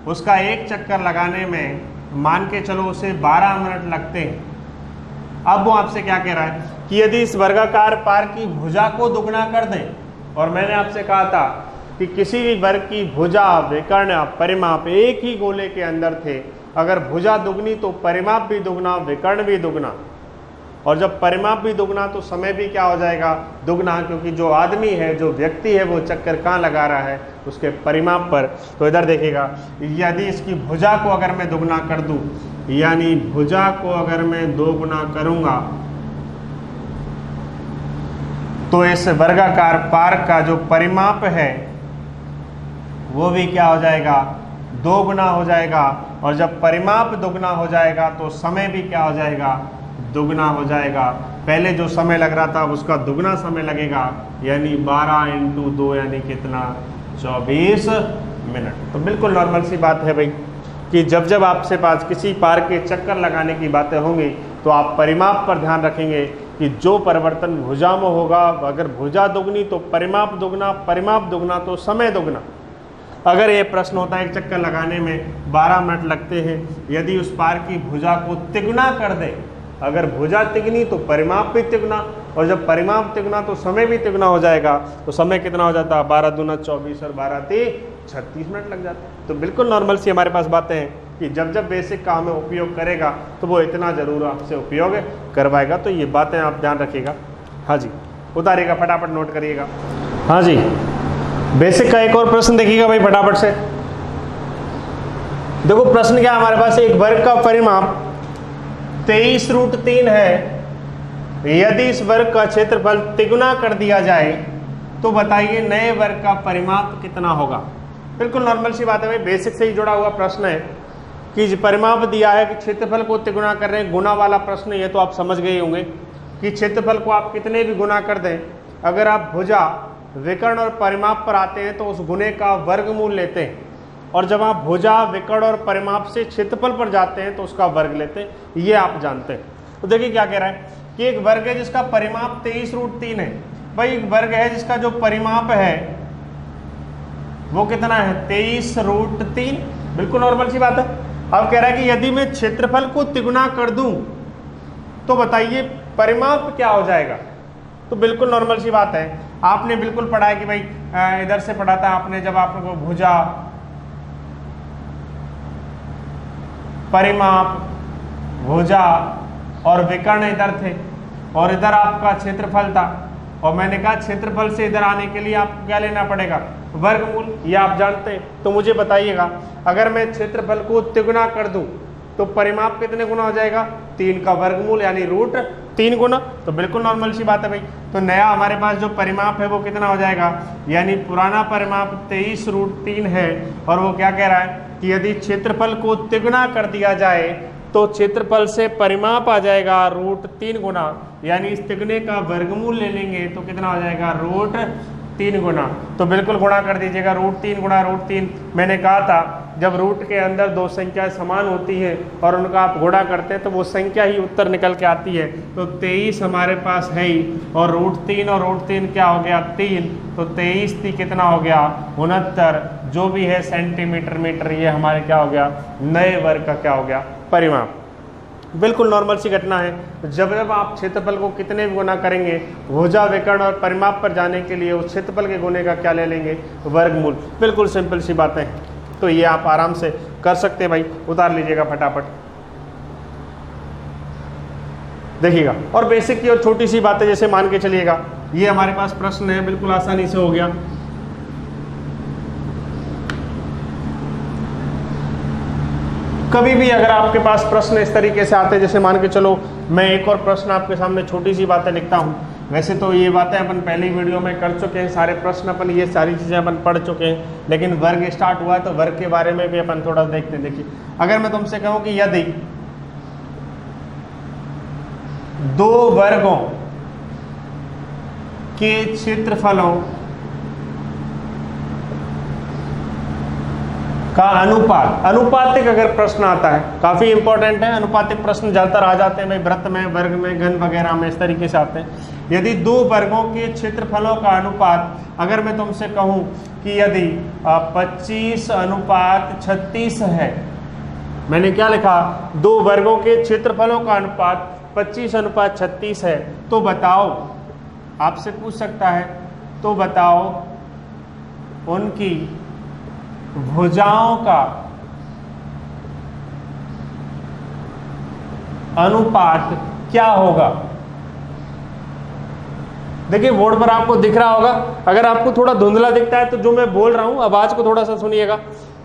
उसका एक चक्कर लगाने में मान के चलो उसे 12 मिनट लगते हैं। अब वो आपसे क्या कह रहा है कि यदि इस वर्गाकार पार्क की भुजा को दुगना कर दें, और मैंने आपसे कहा था कि किसी भी वर्ग की भुजा, विकर्ण, परिमाप एक ही गोले के अंदर थे। अगर भुजा दुगनी तो परिमाप भी दुगना, विकर्ण भी दुगना, और जब परिमाप भी दुगना तो समय भी क्या हो जाएगा, दुगना। क्योंकि जो आदमी है, जो व्यक्ति है, वो चक्कर कहाँ लगा रहा है, उसके परिमाप पर। तो इधर देखिएगा, यदि इसकी भुजा को अगर मैं दुगना कर दूं, यानी भुजा को अगर मैं 2 गुना करूंगा तो इस वर्गाकार पार्क का जो परिमाप है वो भी क्या हो जाएगा, 2 गुना हो जाएगा। और जब परिमाप दुगना हो जाएगा तो समय भी क्या हो जाएगा, दुगना हो जाएगा। पहले जो समय लग रहा था उसका दुगना समय लगेगा, यानी 12 × 2 यानी कितना, 24 मिनट। तो बिल्कुल नॉर्मल सी बात है भाई कि जब जब आपसे पास किसी पार्क के चक्कर लगाने की बातें होंगी तो आप परिमाप पर ध्यान रखेंगे कि जो परिवर्तन भुजा में होगा, अगर भुजा दुगनी तो परिमाप दुगना, परिमाप दुगना तो समय दुगना। अगर ये प्रश्न होता है एक चक्कर लगाने में 12 मिनट लगते हैं, यदि उस पार्क की भुजा को तिगुना कर दें, अगर भुजा तिगनी तो परिमाप भी तिगुना, और जब परिमाप तिगुना तो समय भी तिगुना हो जाएगा। तो समय कितना हो जाता है, 12 दूना 24 और 12 3 36 मिनट लग जाता है। तो बिल्कुल नॉर्मल सी हमारे पास बातें हैं कि जब जब बेसिक का हमें उपयोग करेगा तो वो इतना ज़रूर आपसे उपयोग करवाएगा। तो ये बातें आप ध्यान रखिएगा। हाँ जी, उतारिएगा, फटाफट नोट करिएगा। हाँ जी, बेसिक का एक और प्रश्न देखिएगा भाई फटाफट से। देखो प्रश्न क्या हमारे पास, एक वर्ग का परिमाप 23√3 है। यदि इस वर्ग का क्षेत्रफल तिगुना कर दिया जाए तो बताइए नए वर्ग का परिमाप कितना होगा। बिल्कुल नॉर्मल सी बात है भाई, बेसिक से ही जुड़ा हुआ प्रश्न है कि परिमाप दिया है कि क्षेत्रफल को तिगुना कर रहे हैं, गुना वाला प्रश्न। ये तो आप समझ गए होंगे कि क्षेत्रफल को आप कितने भी गुना कर दें, अगर आप भुजा, विकर्ण और परिमाप पर आते हैं तो उस गुने का वर्गमूल लेते हैं, और जब आप भुजा, विकर्ण और परिमाप से क्षेत्रफल पर जाते हैं तो उसका वर्ग लेते हैं। ये आप जानते हैं। तो देखिए क्या कह रहा है कि एक वर्ग है जिसका परिमाप 23√3 है। भाई एक वर्ग है जिसका जो परिमाप है वो कितना है 23√3, बिल्कुल नॉर्मल सी बात है। अब कह रहा है कि यदि मैं क्षेत्रफल को तिगुना कर दूं तो बताइए परिमाप क्या हो जाएगा। तो बिल्कुल नॉर्मल सी बात है, आपने बिल्कुल पढ़ा है कि भाई इधर से पढ़ा था आपने, जब आपको भुजा, परिमाप, भुजा और विकर्ण इधर थे और इधर आपका क्षेत्रफल था, और मैंने कहा क्षेत्रफल से इधर आने के लिए आपको क्या लेना पड़ेगा, वर्गमूल। ये आप जानते हैं। तो मुझे बताइएगा अगर मैं क्षेत्रफल को तिगुना कर दूं तो परिमाप कितने गुना हो जाएगा, 3 का वर्गमूल यानी √3 गुना। तो बिल्कुल नॉर्मल सी बात है भाई। तो नया हमारे पास जो परिमाप है वो कितना हो जाएगा, यानी पुराना परिमाप 23√3 है, और वो क्या कह रहा है कि यदि क्षेत्रफल को तिगुना कर दिया जाए तो क्षेत्रफल से परिमाप आ जाएगा √3 गुना, यानी इस तिगुने का वर्गमूल ले लेंगे तो कितना हो जाएगा √3 गुना। तो बिल्कुल गुणा कर दीजिएगा, √3 गुणा √3। मैंने कहा था जब रूट के अंदर दो संख्याएं समान होती है और उनका आप गुणा करते हैं तो वो संख्या ही उत्तर निकल के आती है। तो 23 हमारे पास है ही, और √3 और √3 क्या हो गया 3, तो 23 थी कितना हो गया 69, जो भी है सेंटीमीटर मीटर, ये हमारे क्या हो गया नए वर्ग का क्या हो गया परिमाप। बिल्कुल नॉर्मल सी घटना है। जब जब आप क्षेत्रफल को कितने भी गुना करेंगे, भुजा, विकर्ण और परिमाप पर जाने के लिए उस क्षेत्रफल के गुने का क्या ले लेंगे, वर्गमूल। बिल्कुल सिंपल सी बातें। तो ये आप आराम से कर सकते हैं भाई, उतार लीजिएगा फटाफट, देखिएगा। और बेसिक की और छोटी सी बातें जैसे मान के चलिएगा, ये हमारे पास प्रश्न है, बिल्कुल आसानी से हो गया। कभी भी अगर आपके पास प्रश्न इस तरीके से आते हैं, जैसे मान के चलो मैं एक और प्रश्न आपके सामने छोटी सी बातें लिखता हूँ। वैसे तो ये बातें अपन पहली वीडियो में कर चुके हैं, सारे प्रश्न अपन ये सारी चीज़ें अपन पढ़ चुके हैं, लेकिन वर्ग स्टार्ट हुआ है तो वर्ग के बारे में भी अपन थोड़ा देखते हैं। देखिए अगर मैं तुमसे कहूँ कि यदि दो वर्गों के क्षेत्रफलों का अनुपात, अनुपातिक अगर प्रश्न आता है, काफी इंपॉर्टेंट है, अनुपातिक प्रश्न ज्यादातर आ जाते हैं भाई वृत्त में, वर्ग में, घन वगैरह में, इस तरीके से आते हैं। यदि दो वर्गों के क्षेत्रफलों का अनुपात, अगर मैं तुमसे कहूं कि यदि 25:36 है, मैंने क्या लिखा, दो वर्गों के क्षेत्रफलों का अनुपात 25:36 है, तो बताओ, आपसे पूछ सकता है, तो बताओ उनकी भुजाओं का अनुपात क्या होगा। देखिए बोर्ड पर आपको दिख रहा होगा, अगर आपको थोड़ा धुंधला दिखता है तो जो मैं बोल रहा हूं आवाज को थोड़ा सा सुनिएगा।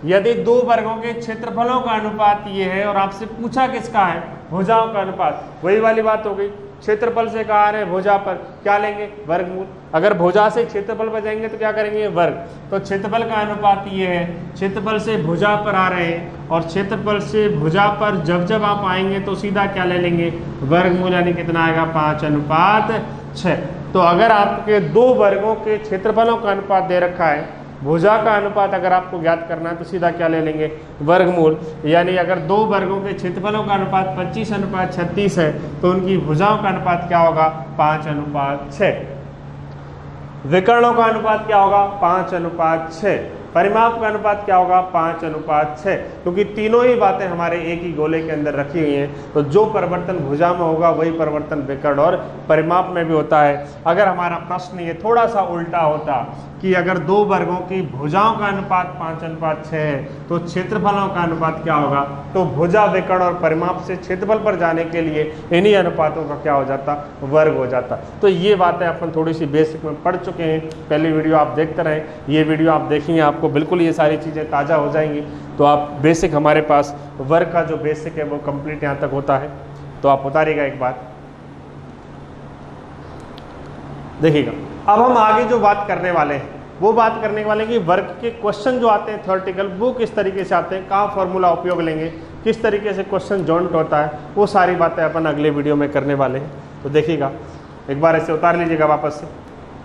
यदि दो वर्गों के क्षेत्रफलों का अनुपात ये है और आपसे पूछा किसका है, भुजाओं का अनुपात, वही वाली बात हो गई। क्षेत्रफल से कहा है भुजा पर क्या लेंगे, वर्गमूल। अगर भुजा से क्षेत्रफल पर जाएंगे तो क्या करेंगे, वर्ग। तो क्षेत्रफल का अनुपात ये है, क्षेत्रफल से भुजा पर आ रहे हैं और क्षेत्रफल से भुजा पर जब जब आप आएंगे तो सीधा क्या ले लेंगे, वर्गमूल, यानी कितना आएगा 5:6। तो अगर आपके दो वर्गों के क्षेत्रफलों का अनुपात दे रखा है, भुजा का अनुपात अगर आपको ज्ञात करना है तो सीधा क्या ले लेंगे, वर्गमूल। यानी अगर दो वर्गों के क्षेत्रफलों का अनुपात 25:36 है तो उनकी भुजाओं का अनुपात क्या होगा, 5:6। विकर्णों का अनुपात क्या होगा, 5:6। परिमाप का अनुपात क्या होगा, 5:6, क्योंकि तीनों ही बातें हमारे एक ही गोले के अंदर रखी हुई हैं। तो जो परिवर्तन भुजा में होगा वही परिवर्तन विकर्ण और परिमाप में भी होता है। अगर हमारा प्रश्न ये थोड़ा सा उल्टा होता कि अगर दो वर्गों की भुजाओं का अनुपात 5:6 है तो क्षेत्रफलों का अनुपात क्या होगा, तो भुजा, विकर्ण और परिमाप से क्षेत्रफल पर जाने के लिए इन्हीं अनुपातों का क्या हो जाता, वर्ग हो जाता। तो ये बातें अपन थोड़ी सी बेसिक में पढ़ चुके हैं, पहली वीडियो आप देखते रहें, ये वीडियो आप देखेंगे आपको बिल्कुल ये सारी चीज़ें ताज़ा हो जाएंगी। तो आप बेसिक, हमारे पास वर्ग का जो बेसिक है वो कंप्लीट यहाँ तक होता है। तो आप उतारिएगा एक बात, देखिएगा। अब हम आगे जो बात करने वाले हैं वो बात करने वाले कि वर्ग के क्वेश्चन जो आते हैं थ्योरेटिकल, वो किस तरीके से आते हैं, कहाँ फॉर्मूला उपयोग लेंगे, किस तरीके से क्वेश्चन जॉइंट होता है, वो सारी बातें अपन अगले वीडियो में करने वाले हैं। तो देखिएगा, एक बार ऐसे उतार लीजिएगा वापस से।